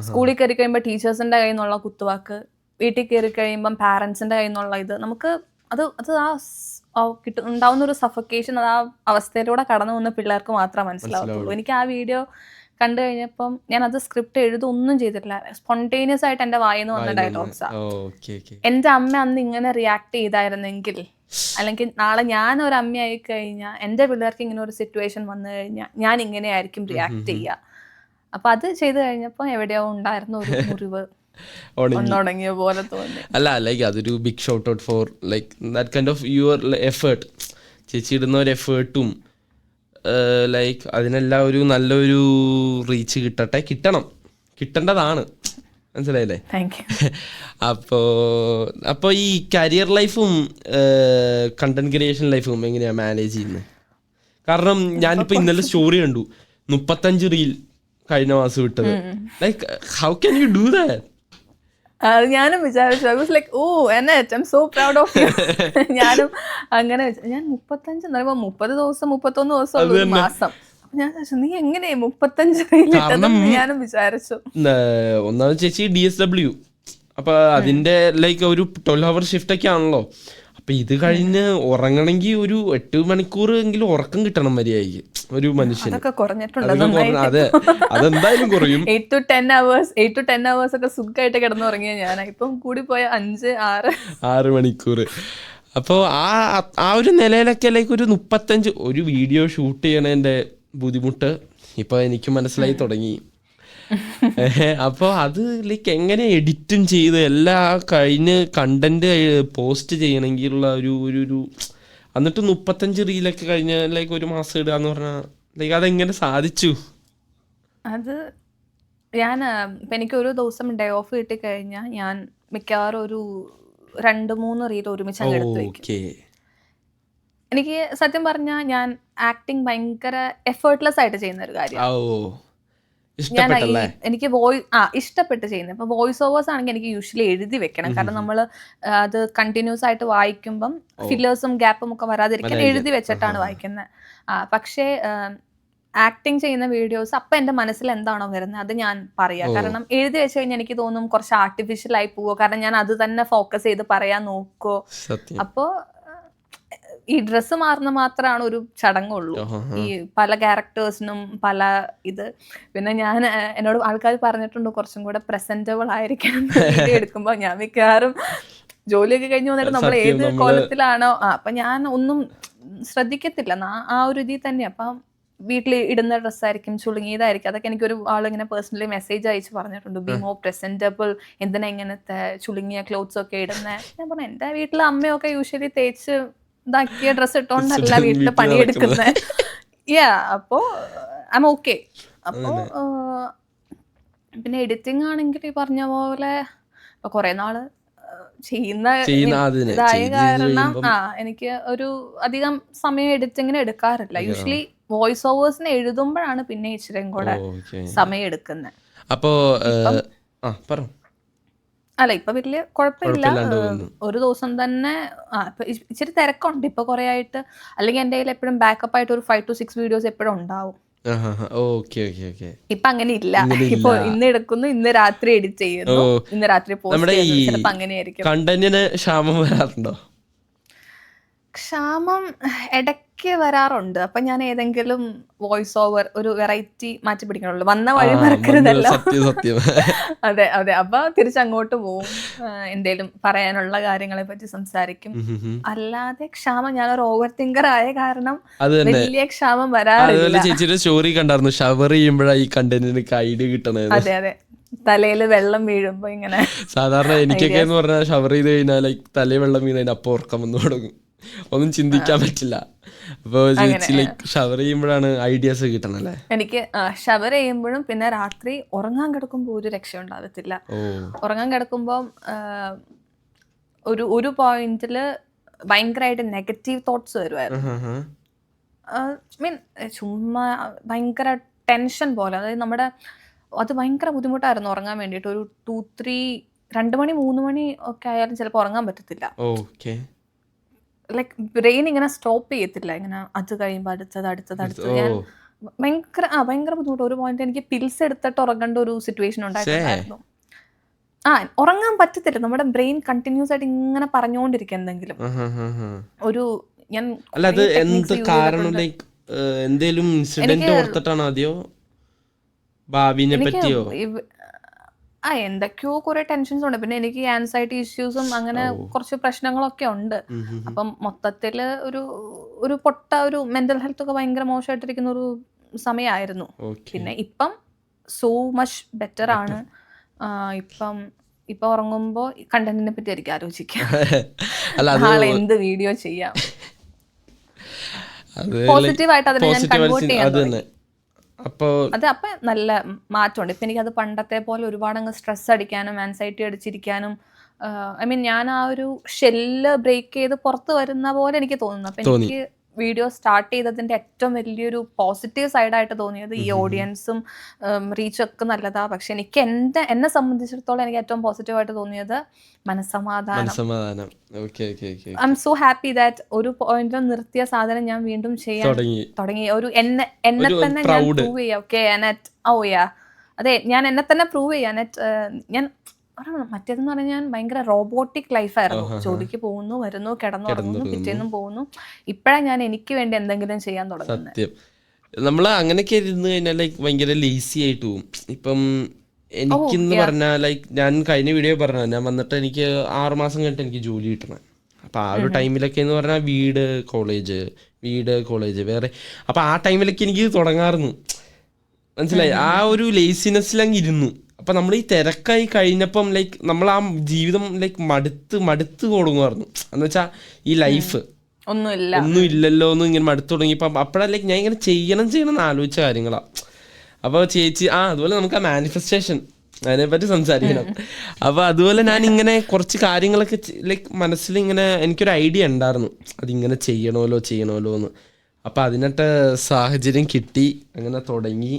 സ്കൂളിൽ കയറി കഴിയുമ്പോൾ ടീച്ചേഴ്സിന്റെ കയ്യിൽ നിന്നുള്ള കുത്തുവാക്ക്, വീട്ടിൽ കയറി കഴിയുമ്പം പാരൻസിന്റെ കയ്യിൽ നിന്നുള്ള ഇത്, നമുക്ക് അത് ഉണ്ടാവുന്ന ഒരു സഫക്കേഷൻ, അത് ആ അവസ്ഥയിലൂടെ കടന്നു പോകുന്ന പിള്ളേർക്ക് മാത്രമേ മനസ്സിലാവത്തുള്ളൂ. എനിക്ക് ആ വീഡിയോ കണ്ടു കഴിഞ്ഞപ്പം ഞാൻ അത് സ്ക്രിപ്റ്റ് എഴുതൊന്നും ചെയ്തിട്ടില്ല, സ്പോണ്ടേനിയസ് ആയിട്ട് എൻ്റെ വായിന്ന് വന്ന ഡയലോഗ്സാ. എൻ്റെ അമ്മ അന്ന് ഇങ്ങനെ റിയാക്ട് ചെയ്തായിരുന്നെങ്കിൽ, അല്ലെങ്കിൽ നാളെ ഞാൻ ഒരു അമ്മയായി കഴിഞ്ഞാൽ എൻ്റെ പിള്ളേർക്ക് ഇങ്ങനെ ഒരു സിറ്റുവേഷൻ വന്നു കഴിഞ്ഞാൽ ഞാൻ ഇങ്ങനെയായിരിക്കും റിയാക്ട് ചെയ്യുക. അപ്പൊ അത് ചെയ്തു കഴിഞ്ഞപ്പോൾ എവിടെയോ ഉണ്ടായിരുന്ന ഒരു മുറിവ് ഉണങ്ങിയ പോലെ തോന്നി. അല്ല ലൈക്ക് അതൊരു big shout out for like that kind of your effort. ചേച്ചി ഇടുന്ന ഒരു എഫേർട്ടും ലൈക്ക് അതിനെല്ലാം ഒരു നല്ലൊരു റീച്ച് കിട്ടേണ്ടതാണ്. മനസ്സിലായില്ലേ? അപ്പോൾ ഈ കരിയർ ലൈഫും കണ്ടന്റ് ക്രിയേഷൻ ലൈഫും എങ്ങനെയാ മാനേജ് ചെയ്യുന്നത്? കാരണം ഞാനിപ്പോൾ ഇന്നലെ സ്റ്റോറി കണ്ടു, 35 റീൽ കഴിഞ്ഞ മാസം വിട്ടത്. Like how can you do that? ഞാനും വിചാരിച്ചു, I was like oh and I am so proud of you. ഞാനും അങ്ങനെ ഞാൻ 35 എന്ന് പറയുമ്പോൾ 30 ദിവസം 31 ദിവസം ഉള്ള ഒരു മാസം. ഞാൻ നീ എങ്ങനെ 35 ഞാനും വിചാരിച്ചു. ഒന്നാമത് ചേച്ചി DSW, അപ്പൊ അതിന്റെ ലൈക്ക് ഒരു 12 hour ഷിഫ്റ്റ് ഒക്കെ ആണല്ലോ. അപ്പൊ ഇത് കഴിഞ്ഞ് ഉറങ്ങണമെങ്കിൽ ഒരു 8 മണിക്കൂർ എങ്കിലും ഉറക്കം കിട്ടണം മര്യാദയ്ക്ക് ഒരു മനുഷ്യന്. അതെ, അതെന്തായാലും കുറയും. 8 to 10 hours ഒക്കെ സുഖമായിട്ട് കിടന്നുറങ്ങിയ ഞാൻ ഇപ്പം കൂടി പോയ 5-6 മണിക്കൂർ. അപ്പോൾ ആ ഒരു നിലയിലൊക്കെ ലൈക്ക് ഒരു 35 ഒരു വീഡിയോ ഷൂട്ട് ചെയ്യണതിൻ്റെ ബുദ്ധിമുട്ട് ഇപ്പൊ എനിക്ക് മനസ്സിലായി തുടങ്ങി. അപ്പോൾ അത് ലൈക്ക് എങ്ങനെ എഡിറ്റും ചെയ്ത് എല്ലാം കഴിഞ്ഞ് കണ്ടന്റ് പോസ്റ്റ് ചെയ്യണമെങ്കിലുള്ള ഒരു എന്നിട്ട് 35 റീലൊക്കെ കഴിഞ്ഞ് ലൈക്ക് ഒരു മാസം ഇടുക എന്ന് പറഞ്ഞാൽ ലൈക്ക് അതെങ്ങനെ സാധിച്ചു? അത് ഞാൻ ഇപ്പം എനിക്ക് ഒരു ദിവസം ഡേ ഓഫ് കിട്ടിക്കഴിഞ്ഞാൽ ഞാൻ മിക്കവാറും ഒരു 2-3 റീൽ ഒരുമിച്ച് അങ്ങ് എടുത്ത് വയ്ക്കും. എനിക്ക് സത്യം പറഞ്ഞാൽ ഞാൻ ആക്ടിങ് ഭയങ്കര എഫേർട്ട്ലെസ് ആയിട്ട് ചെയ്യുന്ന ഒരു കാര്യം. ഞാൻ എനിക്ക് ഇഷ്ടപ്പെട്ട് ചെയ്യുന്നത്. ഇപ്പൊ വോയിസ് ഓവേഴ്സ് ആണെങ്കിൽ എനിക്ക് യൂഷ്വലി എഴുതി വെക്കണം. കാരണം നമ്മൾ അത് കണ്ടിന്യൂസ് ആയിട്ട് വായിക്കുമ്പം ഫില്ലേഴ്സും ഗ്യാപ്പും ഒക്കെ വരാതിരിക്കാൻ എഴുതി വെച്ചിട്ടാണ് വായിക്കുന്നത്. പക്ഷേ ആക്ടിങ് ചെയ്യുന്ന വീഡിയോസ് അപ്പം എൻ്റെ മനസ്സിൽ എന്താണോ വരുന്നത് അത് ഞാൻ പറയാം. കാരണം എഴുതി വെച്ച് കഴിഞ്ഞാൽ എനിക്ക് തോന്നും കുറച്ച് ആർട്ടിഫിഷ്യൽ ആയി പോവോ, കാരണം ഞാൻ അത് തന്നെ ഫോക്കസ് ചെയ്ത് പറയാൻ നോക്കുവോ. അപ്പോൾ ഈ ഡ്രസ്സ് മാറുന്ന മാത്രമാണ് ഒരു ചടങ്ങുള്ളൂ. ഈ പല ക്യാരക്ടേഴ്സിനും പല ഇത്. പിന്നെ ഞാൻ എന്നോട് ആൾക്കാർ പറഞ്ഞിട്ടുണ്ട് കുറച്ചും കൂടെ പ്രസന്റബിൾ ആയിരിക്കണം വീഡിയോ എടുക്കുമ്പോൾ. ഞാൻ മിക്കവാറും ജോലിയൊക്കെ കഴിഞ്ഞ് വന്നിട്ട് നമ്മൾ ഏത് കോലത്തിലാണോ അപ്പൊ ഞാൻ ഒന്നും ശ്രദ്ധിക്കത്തില്ല. ആ ഒരു ഇതിൽ തന്നെ. അപ്പം വീട്ടിൽ ഇടുന്ന ഡ്രസ്സായിരിക്കും, ചുളുങ്ങിയതായിരിക്കും. അതൊക്കെ എനിക്കൊരു ആളിങ്ങനെ പേഴ്സണലി മെസ്സേജ് അയച്ച് പറഞ്ഞിട്ടുണ്ട്, ബി മോർ പ്രസന്റബിൾ, എന്തിനാ ഇങ്ങനത്തെ ചുളുങ്ങിയ ക്ലോത്ത്സ് ഒക്കെ ഇടുന്നത്. ഞാൻ പറഞ്ഞു എൻ്റെ വീട്ടിൽ അമ്മയൊക്കെ യൂഷ്വലി തേച്ച് ഇതാക്കിയ ഡ്രസ്സ് ഇട്ടോണ്ടല്ല വീട്ടിൽ പണിയെടുക്കുന്നത്. അപ്പോ ഐ എം ഓക്കെ. അപ്പോ പിന്നെ എഡിറ്റിംഗ് ആണെങ്കിൽ ഈ പറഞ്ഞ പോലെ ഇപ്പൊ കുറെ നാള് ചെയ്യുന്ന ഇതായ കാരണം എനിക്ക് ഒരു അധികം സമയം എഡിറ്റിങ്ങിന് എടുക്കാറില്ല. യൂഷ്വലി വോയിസ് ഓവേഴ്സിന് എഴുതുമ്പോഴാണ് പിന്നെ ഇച്ചിരിയും കൂടെ സമയം എടുക്കുന്നത്. അപ്പോ അല്ല ഇപ്പൊ വലിയ കുഴപ്പമില്ല. ഒരു ദിവസം തന്നെ ഇച്ചിരി തിരക്കുണ്ട് ഇപ്പൊ കുറെ ആയിട്ട്. അല്ലെങ്കിൽ എന്റെ കയ്യിൽ എപ്പോഴും ബാക്കപ്പ് ആയിട്ട് ഒരു 5 to 6 വീഡിയോസ് എപ്പോഴും ഉണ്ടാവും. ഇപ്പൊ അങ്ങനെ ഇല്ല. ഇപ്പൊ ഇന്ന് എടുക്കുന്നു, ഇന്ന് രാത്രി എഡിറ്റ് ചെയ്യുന്നു, ഇന്ന് രാത്രി പോസ്റ്റ് ചെയ്യുന്നു. ചിലപ്പോ അങ്ങനെയായിരിക്കും. കണ്ടന്റിന് ക്ഷാമം വരാറുണ്ടോ? ക്ഷാമം ഇടയ്ക്ക് വരാറുണ്ട്. അപ്പൊ ഞാൻ ഏതെങ്കിലും വോയിസ് ഓവർ ഒരു വെറൈറ്റി മാറ്റി പിടിക്കണുള്ളൂ. വന്ന വഴി മറക്കരുതല്ലോ. അതെ അതെ. അപ്പൊ തിരിച്ചങ്ങോട്ട് പോവും, എന്തേലും പറയാനുള്ള കാര്യങ്ങളെ പറ്റി സംസാരിക്കും. അല്ലാതെ ക്ഷാമം, ഞാനൊരു ഓവർ തിങ്കർ ആയ കാരണം വലിയ ക്ഷാമം വരാറില്ല. ചേച്ചിയുടെ സ്റ്റോറി കണ്ടായിരുന്നു, ഷവർ ചെയ്യുമ്പോഴാണ് ഈ കണ്ടന്റിന് ഐഡിയ കിട്ടണത്. അതെ അതെ. തലയില് വെള്ളം വീഴുമ്പോ ഇങ്ങനെ. സാധാരണ എനിക്കൊക്കെ എന്ന് പറഞ്ഞാൽ ഷവർ ചെയ്ത് കഴിഞ്ഞാൽ തലയിൽ വെള്ളം വീണതിന് അപ്പൊ ഉറക്കം വന്നു തുടങ്ങും, ഒന്നും ചിന്തിക്കാൻ പറ്റില്ല. അപ്പൊ ഷവർ ചെയ്യുമ്പോഴാണ് ഐഡിയാസ് കിട്ടണല്ലേ. എനിക്ക് ഷവർ ചെയ്യുമ്പോഴും പിന്നെ രാത്രി ഉറങ്ങാൻ കിടക്കുമ്പോ ഒരു രക്ഷ ഉണ്ടാകത്തില്ല. ഉറങ്ങാൻ കിടക്കുമ്പോ ഒരു പോയിന്റില് ഭയങ്കരമായിട്ട് നെഗറ്റീവ് തോട്ട്സ് വരുമായിരുന്നു. മീൻ ചുമ്മാ ഭയങ്കര ടെൻഷൻ പോലെ. അതായത് നമ്മുടെ അത് ഭയങ്കര ബുദ്ധിമുട്ടായിരുന്നു ഉറങ്ങാൻ വേണ്ടിയിട്ട്. ഒരു 2 മണി 3 മണി ഒക്കെ ആയാലും ചിലപ്പോൾ ഉറങ്ങാൻ പറ്റത്തില്ല. ലൈക്ക് ബ്രെയിൻ ഇങ്ങനെ സ്റ്റോപ്പ് ചെയ്യത്തില്ല, ഇങ്ങനെ അത് കഴിയുമ്പോൾ അടുത്തത്. ഞാൻ ഭയങ്കര ബുദ്ധിമുട്ട്. ഒരു പോയിന്റ് എനിക്ക് പിൽസ് എടുത്തിട്ട് ഉറങ്ങേണ്ട ഒരു സിറ്റുവേഷൻ ഉണ്ടായിട്ടുണ്ടായിരുന്നു. ഉറങ്ങാൻ പറ്റത്തില്ല. നമ്മുടെ ബ്രെയിൻ കണ്ടിന്യൂസ് ആയിട്ട് ഇങ്ങനെ പറഞ്ഞുകൊണ്ടിരിക്കും എന്തെങ്കിലും ഒരു. ഞാൻ എന്തൊക്കെയോ കുറെ ടെൻഷൻസ് ഉണ്ട്. പിന്നെ എനിക്ക് ആൻസൈറ്റി ഇഷ്യൂസും അങ്ങനെ കുറച്ച് പ്രശ്നങ്ങളൊക്കെ ഉണ്ട്. അപ്പം മൊത്തത്തില് ഒരു ഒരു മെന്റൽ ഹെൽത്ത് ഒക്കെ ഭയങ്കര മോശമായിട്ടിരിക്കുന്ന ഒരു സമയമായിരുന്നു. പിന്നെ ഇപ്പം സോ മച്ച് ബെറ്റർ ആണ്. ഇപ്പൊ ഉറങ്ങുമ്പോ കണ്ടന്റിനെ പറ്റി ആയിരിക്കും ആലോചിക്കാം, നാളെ എന്ത് വീഡിയോ ചെയ്യാം. പോസിറ്റീവായിട്ട് അതിനെ ഞാൻ കൺവേർട്ട് ചെയ്യാൻ. അപ്പൊ നല്ല മാറ്റമുണ്ട്. ഇപ്പൊ എനിക്കത് പണ്ടത്തെ പോലെ ഒരുപാട് അങ്ങ് സ്ട്രെസ് അടിക്കാനും ആൻസൈറ്റി അടിച്ചിരിക്കാനും ഐ മീൻ ഞാൻ ആ ഒരു ഷെല്ല് ബ്രേക്ക് ചെയ്ത് പുറത്ത് വരുന്ന പോലെ എനിക്ക് തോന്നുന്നു. അപ്പൊ എനിക്ക് വീഡിയോ സ്റ്റാർട്ട് ചെയ്തതിന്റെ ഏറ്റവും വലിയൊരു പോസിറ്റീവ് സൈഡായിട്ട് തോന്നിയത് ഈ ഓഡിയൻസും റീച്ചൊക്കെ നല്ലതാ. പക്ഷെ എനിക്ക് എന്നെ സംബന്ധിച്ചിടത്തോളം എനിക്ക് ഏറ്റവും പോസിറ്റീവായിട്ട് തോന്നിയത് മനസ്സമാധാനം. I M so happy that ഒരു പോയിന്റിൽ നിർത്തിയ സാധനം ഞാൻ വീണ്ടും ചെയ്യാൻ തുടങ്ങി. ഒരു എന്നെ തന്നെ ഞാൻ പ്രൂവ് ചെയ്യാം. ഓക്കെ അതെ, ഞാൻ എന്നെ തന്നെ പ്രൂവ് ചെയ്യാൻ. ഞാൻ മറ്റേതെന്ന് പറഞ്ഞാൽ ഞാൻ ഭയങ്കര റോബോട്ടിക് ലൈഫായിരുന്നു. ജോലിക്ക് പോകുന്നു, വരുന്നു, കിടന്നുറങ്ങുന്നു, പിറ്റേന്നും പോകുന്നു. ഇപ്പഴാണ് ഞാൻ എനിക്ക് വേണ്ടി എന്തെങ്കിലും ചെയ്യാൻ തുടങ്ങുന്നത്. നമ്മള് അങ്ങനെയൊക്കെ ഇരുന്ന് കഴിഞ്ഞാൽ ലൈക്ക് ഭയങ്കര ലേസി ആയിട്ട് പോകും. ഇപ്പം എനിക്കെന്ന് പറഞ്ഞാൽ ലൈക്ക് ഞാൻ കഴിഞ്ഞ വീഡിയോ പറഞ്ഞ ഞാൻ വന്നിട്ട് എനിക്ക് 6 മാസം കഴിഞ്ഞിട്ട് എനിക്ക് ജോലി കിട്ടണം. അപ്പം ആ ഒരു ടൈമിലൊക്കെ എന്ന് പറഞ്ഞാൽ വീട് കോളേജ് വേറെ. അപ്പം ആ ടൈമിലൊക്കെ എനിക്ക് തുടങ്ങാറുന്നു, മനസ്സിലായി. ആ ഒരു ലേസിനെസ്സിലങ്ങ് ഇരുന്നു. അപ്പം നമ്മൾ ഈ തിരക്കായി കഴിഞ്ഞപ്പം ലൈക്ക് നമ്മൾ ആ ജീവിതം ലൈക്ക് മടുത്ത് കൊടുങ്ങുമായിരുന്നു. എന്ന് വെച്ചാൽ ഈ ലൈഫ് ഒന്നും ഇല്ലല്ലോ എന്ന് ഇങ്ങനെ മടുത്ത് തുടങ്ങിയപ്പം അപ്പോഴാണ് ലൈക്ക് ഞാൻ ഇങ്ങനെ ചെയ്യണം എന്ന് ആലോചിച്ച കാര്യങ്ങളാണ്. അപ്പോൾ ചേച്ചി അതുപോലെ നമുക്ക് ആ മാനിഫെസ്റ്റേഷൻ അതിനെപ്പറ്റി സംസാരിക്കണം. അപ്പൊ അതുപോലെ ഞാൻ ഇങ്ങനെ കുറച്ച് കാര്യങ്ങളൊക്കെ ലൈക്ക് മനസ്സിൽ ഇങ്ങനെ എനിക്കൊരു ഐഡിയ ഉണ്ടായിരുന്നു, അതിങ്ങനെ ചെയ്യണമല്ലോ എന്ന്. അപ്പൊ അതിനൊട്ട് സാഹചര്യം കിട്ടി, അങ്ങനെ തുടങ്ങി.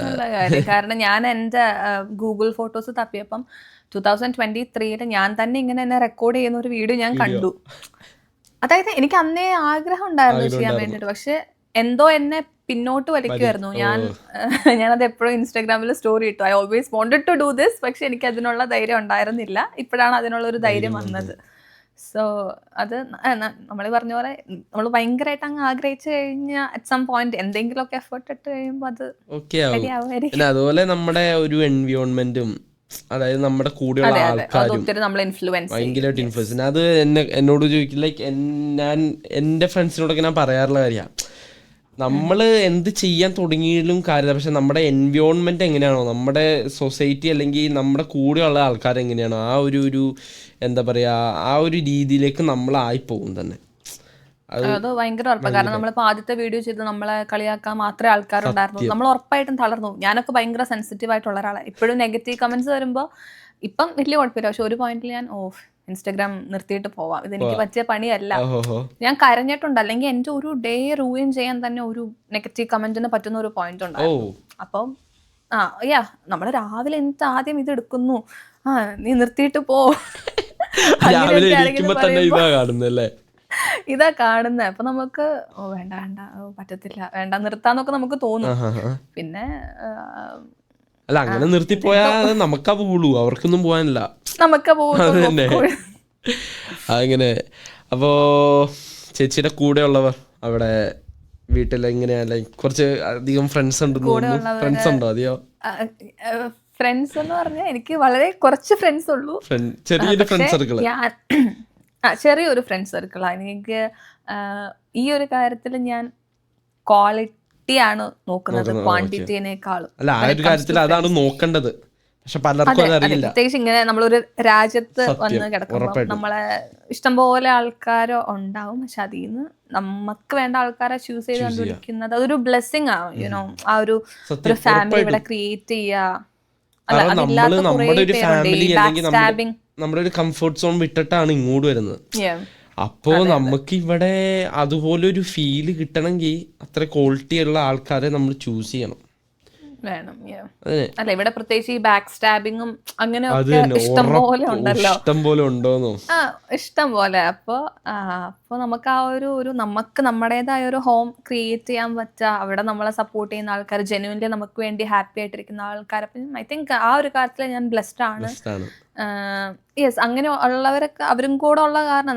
നല്ല കാര്യം. കാരണം ഞാൻ എൻ്റെ ഗൂഗിൾ ഫോട്ടോസ് തപ്പിയപ്പം 2023 ഞാൻ തന്നെ ഇങ്ങനെ എന്നെ റെക്കോർഡ് ചെയ്യുന്ന ഒരു വീഡിയോ ഞാൻ കണ്ടു. അതായത് എനിക്ക് അന്നേ ആഗ്രഹം ഉണ്ടായിരുന്നു ചെയ്യാൻ വേണ്ടിട്ട്, പക്ഷെ എന്തോ എന്നെ പിന്നോട്ട് വലിക്കുമായിരുന്നു. ഞാനത് എപ്പോഴും ഇൻസ്റ്റാഗ്രാമിൽ സ്റ്റോറി ഇട്ടു, I always wanted to do this, പക്ഷെ എനിക്ക് അതിനുള്ള ധൈര്യം ഉണ്ടായിരുന്നില്ല. ഇപ്പോഴാണ് അതിനുള്ള ഒരു ധൈര്യം വന്നത്. സോ അത് നമ്മൾ പറഞ്ഞ പോലെ നമ്മൾ ഭയങ്കരമായിട്ട് അങ്ങ് ആഗ്രഹിച്ചു കഴിഞ്ഞാൽ അറ്റ് സം പോയിന്റ് എന്തെങ്കിലുമൊക്കെ എഫേർട്ട് ഇട്ട് കഴിയുമ്പോൾ അത് പിന്നെ അതുപോലെ നമ്മുടെ ഒരു എൻവിയോൺമെന്റും, അതായത് നമ്മുടെ കൂടെയുള്ള ആൾക്കാരും ഭയങ്കരമായിട്ട് ഇൻഫ്ലുവൻസ്. അത് എന്നോട് ചോദിക്കും, ലൈക്ക് ഞാൻ എൻ്റെ ഫ്രണ്ട്സിനോടൊക്കെ ഞാൻ പറയാറുള്ള കാര്യമാണ്, നമ്മൾ എന്ത് ചെയ്യാൻ തുടങ്ങിയാലും കാര്യമില്ല, പക്ഷെ നമ്മുടെ എൻവിയോൺമെന്റ് എങ്ങനെയാണോ, നമ്മുടെ സൊസൈറ്റി അല്ലെങ്കിൽ നമ്മുടെ കൂടെയുള്ള ആൾക്കാർ എങ്ങനെയാണോ, ആ ഒരു എന്താ പറയാ, ആ ഒരു രീതിയിലേക്ക് നമ്മളായിപ്പോകും തന്നെ. അത് ഭയങ്കര ഉറപ്പാണ്. കാരണം നമ്മളിപ്പോൾ ആദ്യത്തെ വീഡിയോ ചെയ്ത് നമ്മളെ കളിയാക്കാൻ മാത്രമേ ആൾക്കാരുണ്ടായിരുന്നു. നമ്മൾ ഉറപ്പായിട്ടും തളർന്നു. ഞാനൊക്കെ ഭയങ്കര സെൻസിറ്റീവ് ആയിട്ടുള്ള ഒരാളാണ്. ഇപ്പോഴും നെഗറ്റീവ് കമന്റ്സ് വരുമ്പോൾ ഇപ്പം വലിയ കുഴപ്പമില്ല, പക്ഷെ ഒരു പോയിന്റിൽ ഞാൻ ഇൻസ്റ്റാഗ്രാം നിർത്തിയിട്ട് പോവാം, ഇതെനിക്ക് പറ്റിയ പണിയല്ല. ഞാൻ കരഞ്ഞിട്ടുണ്ട്. അല്ലെങ്കിൽ എൻ്റെ ഒരു ഡേ റൂയിൻ ചെയ്യാൻ തന്നെ ഒരു നെഗറ്റീവ് കമന്റിന് പറ്റുന്ന ഒരു പോയിന്റ് ഉണ്ടായിരുന്നു. അപ്പം നമ്മള് രാവിലെ എന്നിട്ട് ആദ്യം ഇത് എടുക്കുന്നു, നീ നിർത്തിയിട്ട് പോ, ഇതാ കാണുന്നത്. അപ്പൊ നമുക്ക് വേണ്ട പറ്റത്തില്ല, വേണ്ട നിർത്താന്നൊക്കെ നമുക്ക് തോന്നും. പിന്നെ അല്ല, അങ്ങനെ നിർത്തിപ്പോയാ നമുക്കാ പോവുള്ളൂ, അവർക്കൊന്നും പോകാനില്ല, നമുക്ക് തന്നെ അങ്ങനെ. അപ്പോ ചേച്ചിയുടെ കൂടെ ഉള്ളവർ അവിടെ വീട്ടിൽ എങ്ങനെയാ, ലൈക്ക് കുറച്ച് അധികം ഫ്രണ്ട്സ് ഉണ്ടോ അതെയോ? ഫ്രണ്ട്സ് എന്ന് പറഞ്ഞാൽ എനിക്ക് വളരെ കുറച്ച് ഫ്രണ്ട്സ് ഉള്ളൂ. ചെറിയൊരു ഫ്രണ്ട് സർക്കിൾ, ചെറിയൊരു ഫ്രണ്ട് സർക്കിളാണ് എനിക്ക്. ഈ ഒരു കാര്യത്തിൽ ഞാൻ ക്വാളിറ്റിയാണ് നോക്കുന്നത് ക്വാണ്ടിറ്റിനേക്കാളും. അല്ല, ആ ഒരു കാര്യത്തിൽ അതാണ് നോക്കേണ്ടത്, പക്ഷെ പലർക്കും അതറിയില്ല. പ്രത്യേകിച്ച് ഇങ്ങനെ നമ്മളൊരു രാജ്യത്ത് വന്ന് കിടക്കുമ്പോൾ നമ്മളെ ഇഷ്ടംപോലെ ആൾക്കാരോ ഉണ്ടാവും, പക്ഷെ അതിൽ നിന്ന് നമുക്ക് വേണ്ട ആൾക്കാരെ ചൂസ് ചെയ്ത് കണ്ടുപിടിക്കുന്നത് അതൊരു ബ്ലെസ്സിങ് ആണ്. യുനോ, ആ ഒരു ഫാമിലി ഇവിടെ ക്രിയേറ്റ് ചെയ്യുക. നമ്മുടെ ഒരു ഫാമിലി അല്ലെങ്കിൽ നമ്മുടെ ഒരു കംഫർട്ട് സോൺ വിട്ടിട്ടാണ് ഇങ്ങോട്ട് വരുന്നത്. അപ്പോ നമുക്ക് ഇവിടെ അതുപോലെ ഒരു ഫീല് കിട്ടണമെങ്കിൽ അത്ര ക്വാളിറ്റി ഉള്ള ആൾക്കാരെ നമ്മൾ ചൂസ് ചെയ്യണം. വേണം. അല്ല, ഇവിടെ പ്രത്യേകിച്ച് ഈ ബാക്ക് സ്റ്റാബിങ്ങും അങ്ങനെ ഇഷ്ടം പോലെ ഉണ്ടല്ലോ. ഇഷ്ടം പോലെ. അപ്പൊ നമുക്ക് ആ ഒരു നമുക്ക് നമ്മുടേതായ ഒരു ഹോം ക്രിയേറ്റ് ചെയ്യാൻ പറ്റുക, അവിടെ നമ്മളെ സപ്പോർട്ട് ചെയ്യുന്ന ആൾക്കാർ, ജെന്യുവൻലി നമുക്ക് വേണ്ടി ഹാപ്പി ആയിട്ടിരിക്കുന്ന ആൾക്കാർ. ഐ തിങ്ക് ആ ഒരു കാര്യത്തിൽ ഞാൻ ബ്ലെസ്ഡ് ആണ്. യെസ്, അങ്ങനെ ഉള്ളവരൊക്കെ അവരും കൂടെ ഉള്ള കാരണം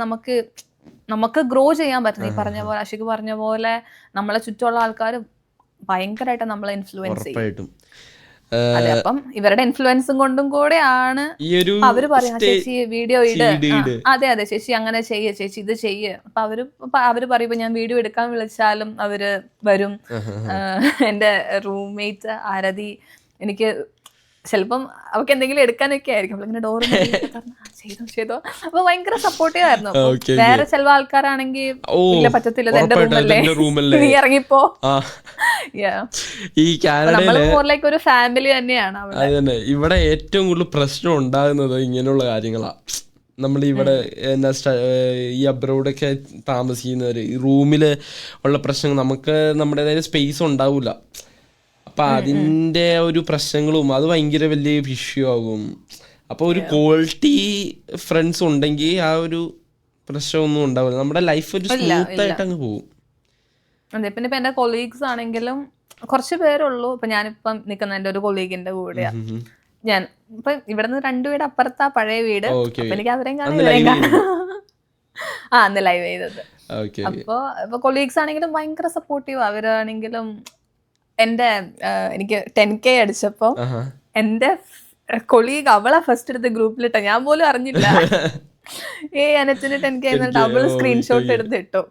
നമുക്ക് ഗ്രോ ചെയ്യാൻ പറ്റുന്നത്. ഈ പറഞ്ഞ പോലെ, അഷിക് പറഞ്ഞ പോലെ, നമ്മളെ ചുറ്റുമുള്ള ആൾക്കാർ ഭയങ്കരമായിട്ട് നമ്മളെ ഇൻഫ്ലുവൻസ് ചെയ്യും. അതെ, അപ്പം ഇവരുടെ ഇൻഫ്ലുവൻസും കൊണ്ടും കൂടെയാണ് അവര് പറയാ, ചേച്ചി വീഡിയോ ഇട്, അതെ ചേച്ചി അങ്ങനെ ചെയ്യ്, ചേച്ചി ഇത് ചെയ്യ്. അപ്പൊ അവര് പറയുമ്പോ ഞാൻ വീഡിയോ എടുക്കാൻ വിളിച്ചാലും അവര് വരും. എന്റെ റൂംമേറ്റ് ആരതി, എനിക്ക് ചിലപ്പം അവർക്ക് എന്തെങ്കിലും എടുക്കാനൊക്കെ ആയിരിക്കും, ഇങ്ങനെ ഡോറ് ചെയ്തോ. അപ്പൊ ഭയങ്കര സപ്പോർട്ടീവ് ആയിരുന്നു. വേറെ ചില ആൾക്കാരാണെങ്കിൽ ഇല്ല, പറ്റത്തില്ല, എന്റെ റൂമല്ലേ, നീ ഇറങ്ങിപ്പോ. ഈ കാനഡയില് ഒരു ഫാമിലി തന്നെയാണ് അതന്നെ. ഇവിടെ ഏറ്റവും കൂടുതൽ പ്രശ്നം ഉണ്ടാകുന്നത് ഇങ്ങനെയുള്ള കാര്യങ്ങളാ. നമ്മളിവിടെ ഈ അബ്രോഡൊക്കെ താമസിക്കുന്നവര് ഈ റൂമില് ഉള്ള പ്രശ്നങ്ങൾ, നമുക്ക് നമ്മുടേതായ സ്പേസ് ഉണ്ടാവൂല. അപ്പം അതിൻ്റെ ഒരു പ്രശ്നങ്ങളും അത് ഭയങ്കര വലിയ ഇഷ്യൂ ആകും. അപ്പോൾ ഒരു ക്വാളിറ്റി ഫ്രണ്ട്സ് ഉണ്ടെങ്കിൽ ആ ഒരു പ്രശ്നമൊന്നും ഉണ്ടാവില്ല, നമ്മുടെ ലൈഫ് ഒരു സ്മൂത്ത് ആയിട്ട് അങ്ങ് പോകും. അതെ, പിന്നെ ഇപ്പം എൻ്റെ കൊളീഗ്സ് ആണെങ്കിലും കുറച്ച് പേരുള്ളൂ. ഇപ്പം ഞാനിപ്പം നിൽക്കുന്ന എൻ്റെ ഒരു കൊളീഗിൻ്റെ കൂടെയാ. ഞാൻ ഇപ്പം ഇവിടെ നിന്ന് 2 വീട് അപ്പുറത്താ പഴയ വീട്. എനിക്ക് അവരെയും കാണാൻ അന്ന് ലൈവ് ചെയ്തത്. അപ്പോൾ കൊളീഗ്സ് ആണെങ്കിലും ഭയങ്കര സപ്പോർട്ടീവ്. അവരാണെങ്കിലും എനിക്ക് 10K അടിച്ചപ്പോ എന്റെ കൊളീഗ് അവളെ ഫസ്റ്റ് എടുത്ത് ഗ്രൂപ്പിലിട്ട, ഞാൻ പോലും അറിഞ്ഞില്ല. അനത്തിന് 10K എന്നിട്ട് അവള് സ്ക്രീൻഷോട്ട് എടുത്തിട്ടു.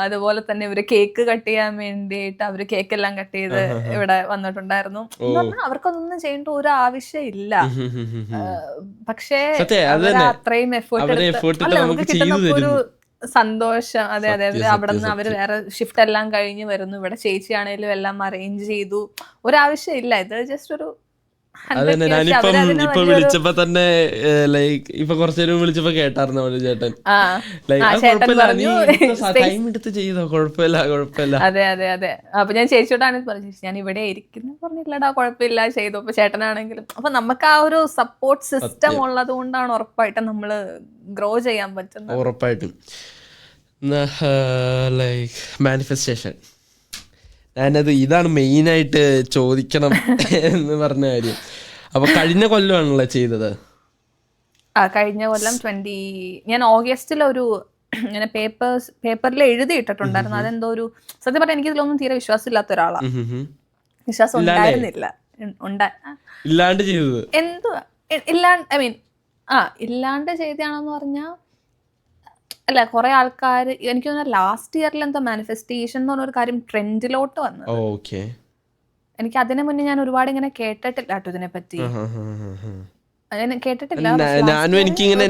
അതുപോലെ തന്നെ ഇവര് കേക്ക് കട്ട് ചെയ്യാൻ വേണ്ടിയിട്ട് അവര് കേക്ക് എല്ലാം കട്ട് ചെയ്ത് ഇവിടെ വന്നിട്ടുണ്ടായിരുന്നു. അവർക്കൊന്നും ചെയ്യേണ്ട ഒരു ആവശ്യം ഇല്ല, പക്ഷേ അത്രയും എഫേർട്ട് എടുത്ത് നമുക്ക് കിട്ടുന്ന ഒരു സന്തോഷം. അതെ, അവിടെ നിന്ന് അവര് വേറെ ഷിഫ്റ്റ് എല്ലാം കഴിഞ്ഞ് വരുന്നു. ഇവിടെ ചേച്ചിയാണേലും എല്ലാം അറേഞ്ച് ചെയ്തു. ഒരാവശ്യം ഇല്ല, ഇത് ജസ്റ്റ് ഒരു അതന്നെ ഞാനിപ്പം ഇപ്പൊ വിളിച്ചപ്പോ തന്നെ ലൈക്ക് ഇപ്പൊ കുറച്ചേരം വിളിച്ചപ്പോ കേട്ടായിരുന്നു അവര് ചേട്ടൻ കുഴപ്പമില്ല നീ ടൈം എടുത്ത് ചെയ്തോ, കുഴപ്പമില്ല. അതെ അതെ അതെ. അപ്പൊ ഞാൻ ചേച്ചിയോടാണ് പറഞ്ഞു, ഞാൻ ഇവിടെ ഇരിക്കുന്ന പറഞ്ഞില്ലടാ കുഴപ്പമില്ല ചെയ്തു. അപ്പൊ ചേട്ടനാണെങ്കിലും അപ്പൊ നമുക്ക് ആ ഒരു സപ്പോർട്ട് സിസ്റ്റം ഉള്ളത് കൊണ്ടാണ് ഉറപ്പായിട്ടും നമ്മള് ഗ്രോ ചെയ്യാൻ പറ്റുന്നത്. ഉറപ്പായിട്ടും. ലൈക്ക് മാനിഫെസ്റ്റേഷൻ ഇതാണ് മെയിനായിട്ട് ചോദിക്കണം എന്ന് പറഞ്ഞ കാര്യം. അപ്പൊ കഴിഞ്ഞ കൊല്ലമാണല്ലോ ചെയ്തത്? കഴിഞ്ഞ കൊല്ലം ഞാൻ ഓഗസ്റ്റിൽ ഒരു ഇങ്ങനെ പേപ്പറിൽ എഴുതിയിട്ടിട്ടുണ്ടായിരുന്നു. അതെന്തോ ഒരു സത്യം പറഞ്ഞാൽ എനിക്ക് ഇതിലൊന്നും തീരെ വിശ്വാസം ഇല്ലാത്ത ഒരാളാണ്. വിശ്വാസം ഉണ്ടായിരുന്നില്ല. ഇല്ലാണ്ട് ചെയ്തത് എന്തുവാ ഇല്ലാണ്ട് ഐ മീൻ ഇല്ലാണ്ട് ചെയ്തതാണെന്ന് പറഞ്ഞാൽ അല്ല, കുറെ ആൾക്കാർ എനിക്ക് തോന്നുന്നു ലാസ്റ്റ് ഇയറിൽ എന്തോ മാനിഫെസ്റ്റേഷൻ എന്ന് പറഞ്ഞൊരു കാര്യം ട്രെൻഡിലോട്ട് വന്നത്. എനിക്ക് അതിന് മുന്നേ ഞാൻ ഒരുപാട് ഇങ്ങനെ കേട്ടിട്ടില്ല കേട്ടോ ഇതിനെ പറ്റി. കേട്ടിട്ടില്ല.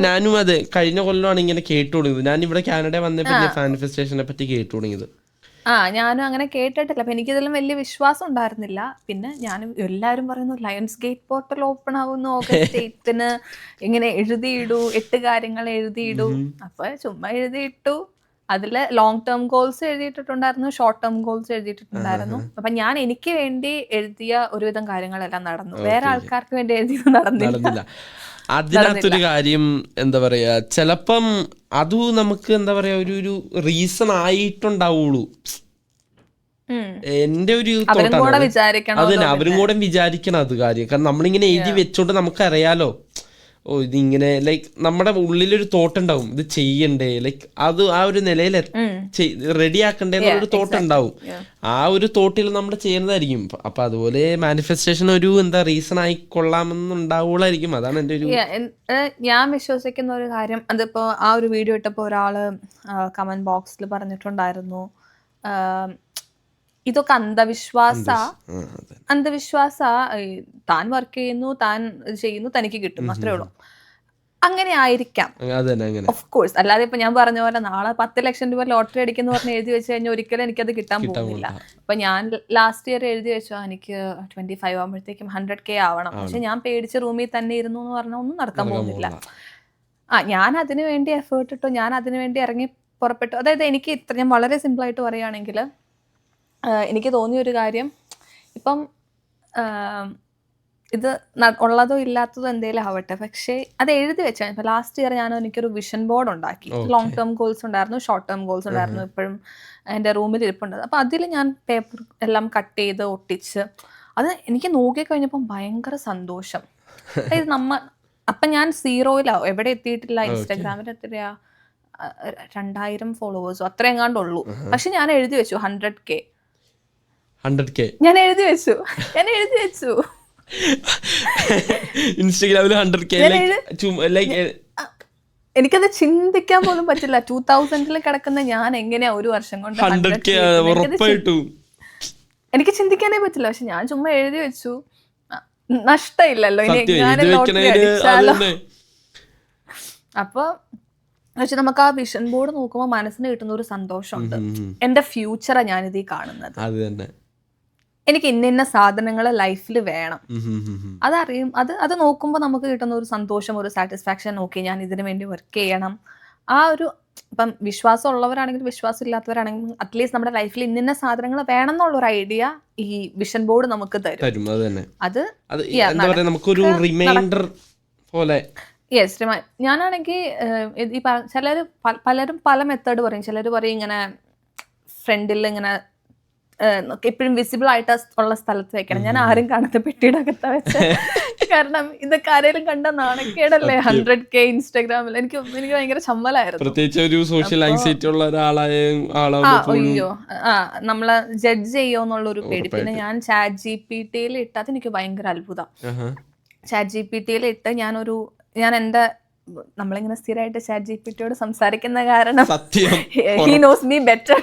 ഞാനും അതെ കഴിഞ്ഞ കൊല്ലമാണ് ഇങ്ങനെ കേട്ടു തുടങ്ങിയത്. ഞാൻ ഇവിടെ കാനഡ വന്നപ്പോ മാനിഫെസ്റ്റേഷനെ പറ്റി കേട്ടു തുടങ്ങിയത്. ഞാനും അങ്ങനെ കേട്ടിട്ടില്ല. അപ്പൊ എനിക്കിതെല്ലാം വലിയ വിശ്വാസം ഉണ്ടായിരുന്നില്ല. പിന്നെ ഞാനും എല്ലാവരും പറയുന്നു ലയൺസ് ഗേറ്റ് പോർട്ടൽ ഓപ്പൺ ആവുന്നു ഓഗസ്റ്റ് 8 ഇങ്ങനെ എഴുതിയിടൂ, 8 കാര്യങ്ങൾ എഴുതിയിടൂ. അപ്പൊ ചുമ്മാ എഴുതിയിട്ടു. അതില് ലോങ് ടേം ഗോൾസ് എഴുതിയിട്ടുണ്ടായിരുന്നു, ഷോർട്ട് ടേം ഗോൾസ് എഴുതിയിട്ടുണ്ടായിരുന്നു. അപ്പൊ ഞാൻ എനിക്ക് വേണ്ടി എഴുതിയ ഒരുവിധം കാര്യങ്ങളെല്ലാം നടന്നു. വേറെ ആൾക്കാർക്ക് വേണ്ടി എഴുതിയത് നടന്നില്ല. അതിനകത്തൊരു കാര്യം എന്താ പറയാ, ചിലപ്പം അത് നമുക്ക് എന്താ പറയാ ഒരു റീസൺ ആയിട്ടുണ്ടാവുള്ളൂ. എന്റെ ഒരു തോട്ടാണ്. അതന്നെ, അവരും കൂടെ വിചാരിക്കണം അത് കാര്യം. കാരണം നമ്മളിങ്ങനെ എഴുതി വെച്ചോണ്ട് നമുക്കറിയാലോ ഇതിങ്ങനെ ലൈക്ക് നമ്മുടെ ഉള്ളിലൊരു തോട്ട് ഉണ്ടാവും, ഇത് ചെയ്യണ്ടേ, ലൈക്ക് അത് ആ ഒരു നിലയിൽ റെഡി ആക്കണ്ടേ എന്നുള്ളൊരു തോട്ട് ഉണ്ടാവും. ആ ഒരു തോട്ടിൽ നമ്മൾ ചെയ്യുന്നതായിരിക്കും. അപ്പൊ അതുപോലെ മാനിഫെസ്റ്റേഷൻ ഒരു എന്താ റീസൺ ആയിക്കൊള്ളാമെന്നുണ്ടാവുള്ളായിരിക്കും. അതാണ് എൻ്റെ ഒരു ഞാൻ വിശ്വസിക്കുന്ന ഒരു കാര്യം. അതിപ്പോ ആ ഒരു വീഡിയോ ഇട്ടപ്പോ ഒരാള് കമന്റ് ബോക്സിൽ പറഞ്ഞിട്ടുണ്ടായിരുന്നു, ഇതൊക്കെ അന്ധവിശ്വാസ താൻ വർക്ക് ചെയ്യുന്നു, താൻ ചെയ്യുന്നു, തനിക്ക് കിട്ടും, അത്രേ ഉള്ളൂ. അങ്ങനെ ആയിരിക്കാം ഓഫ് കോഴ്സ്. അല്ലാതെ ഇപ്പൊ ഞാൻ പറഞ്ഞ പോലെ നാളെ 10 ലക്ഷം രൂപ ലോട്ടറി അടിക്കുന്ന പറഞ്ഞ് എഴുതി വെച്ച് കഴിഞ്ഞാൽ ഒരിക്കലും എനിക്കത് കിട്ടാൻ പോകുന്നില്ല. ഇപ്പൊ ഞാൻ ലാസ്റ്റ് ഇയർ എഴുതി വെച്ചോ എനിക്ക് 25 ആകുമ്പോഴത്തേക്കും 100K ആവണം. പക്ഷെ ഞാൻ പേടിച്ച് റൂമിൽ തന്നെ ഇരുന്നു എന്ന് പറഞ്ഞാൽ ഒന്നും നടക്കാൻ പോകുന്നില്ല. ഞാൻ അതിനു വേണ്ടി എഫേർട്ട് ഇട്ടു, ഞാൻ അതിനു വേണ്ടി ഇറങ്ങി പുറപ്പെട്ടു. അതായത് എനിക്ക് ഞാൻ വളരെ സിമ്പിൾ ആയിട്ട് പറയുകയാണെങ്കിൽ എനിക്ക് തോന്നിയൊരു കാര്യം, ഇപ്പം ഇത് ഉള്ളതോ ഇല്ലാത്തതോ എന്തെങ്കിലും ആവട്ടെ, പക്ഷേ അത് എഴുതി വെച്ചാൽ ഇപ്പം ലാസ്റ്റ് ഇയർ എനിക്കൊരു വിഷൻ ബോർഡ് ഉണ്ടാക്കി. ലോങ് ടേം ഗോൾസ് ഉണ്ടായിരുന്നു, ഷോർട്ട് ടേം ഗോൾസ് ഉണ്ടായിരുന്നു. ഇപ്പോഴും എൻ്റെ റൂമിൽ ഇരിപ്പുണ്ട്. അപ്പം അതിൽ ഞാൻ പേപ്പർ എല്ലാം കട്ട് ചെയ്ത് ഒട്ടിച്ച് അത് എനിക്ക് നോക്കിക്കഴിഞ്ഞപ്പം ഭയങ്കര സന്തോഷം. അതായത് അപ്പം ഞാൻ 0-ലാവും, എവിടെ എത്തിയിട്ടില്ല. ഇൻസ്റ്റാഗ്രാമിൽ എത്രയാ 2000 ഫോളോവേഴ്സോ അത്ര എങ്ങാണ്ടുള്ളൂ. പക്ഷെ ഞാൻ എഴുതി വെച്ചു 100K. ഞാൻ എഴുതി വെച്ചു ഇൻസ്റ്റാഗ്രാമിൽ 100K. എനിക്കത് ചിന്തിക്കാൻ പോലും പറ്റില്ല. 2000-ൽ കിടക്കുന്ന ഞാൻ എങ്ങനെയാ ഒരു വർഷം കൊണ്ട് 100K എനിക്ക് ചിന്തിക്കാനേ പറ്റില്ല. പക്ഷെ ഞാൻ ചുമ്മാ എഴുതി വെച്ചു. നഷ്ടമില്ലല്ലോ ഇനി എങ്ങാനും ലോട്ടറി അടിച്ചാലോ. അപ്പൊ പക്ഷെ നമുക്ക് ആ വിഷൻ ബോർഡ് നോക്കുമ്പോൾ മനസ്സിന് കിട്ടുന്ന ഒരു സന്തോഷമുണ്ട്. എന്റെ ഫ്യൂച്ചറാ ഞാനിത് കാണുന്നത്. എനിക്ക് ഇന്ന സാധനങ്ങൾ ലൈഫിൽ വേണം, അതറിയും. അത് നോക്കുമ്പോൾ നമുക്ക് കിട്ടുന്ന ഒരു സന്തോഷം, ഒരു സാറ്റിസ്ഫാക്ഷൻ. ഓക്കെ, ഞാൻ ഇതിനു വേണ്ടി വർക്ക് ചെയ്യണം. ആ ഒരു ഇപ്പം വിശ്വാസം ഉള്ളവരാണെങ്കിലും വിശ്വാസം ഇല്ലാത്തവരാണെങ്കിലും അറ്റ്ലീസ്റ്റ് നമ്മുടെ ലൈഫിൽ ഇന്ന സാധനങ്ങൾ വേണം എന്നുള്ളൊരു ഐഡിയ ഈ വിഷൻ ബോർഡ് നമുക്ക് തരും. അത് നമുക്കൊരു റിമൈൻഡർ പോലെ. യെസ്. ഞാനാണെങ്കിൽ ഈ പലരും പല മെത്തേഡ് പറയും. ചിലർ പറയും ഇങ്ങനെ ഫ്രണ്ടിൽ ഇങ്ങനെ എപ്പോഴും വിസിബിൾ ആയിട്ട് ഉള്ള സ്ഥലത്ത് വെക്കണം. ഞാൻ ആരും കാണാത്ത പെട്ടിയുടെ അകത്താ വെച്ച. കാരണം ഇതൊക്കെ ആരെങ്കിലും കണ്ട നാണക്കേടല്ലേ. 100K ഇൻസ്റ്റാഗ്രാമിൽ എനിക്ക് ഭയങ്കര ചമ്മലായിരുന്നു. പ്രത്യേകിച്ച് ഒരു സോഷ്യൽ ആൻസൈറ്റി ഉള്ള അയ്യോ നമ്മളെ ജഡ്ജ് ചെയ്യോന്നുള്ളൊരു പേടി. പിന്നെ ഞാൻ ചാറ്റ് GPT-യിൽ ഇട്ടത് എനിക്ക് ഭയങ്കര അത്ഭുതം. ചാറ്റ് GPT-യിൽ ഇട്ട് ഞാൻ എന്താ നമ്മളിങ്ങനെ സ്ഥിരമായിട്ട് ചാറ്റ് GPT-യോട് സംസാരിക്കുന്ന കാരണം ഹി നോസ് മീ ബെറ്റർ.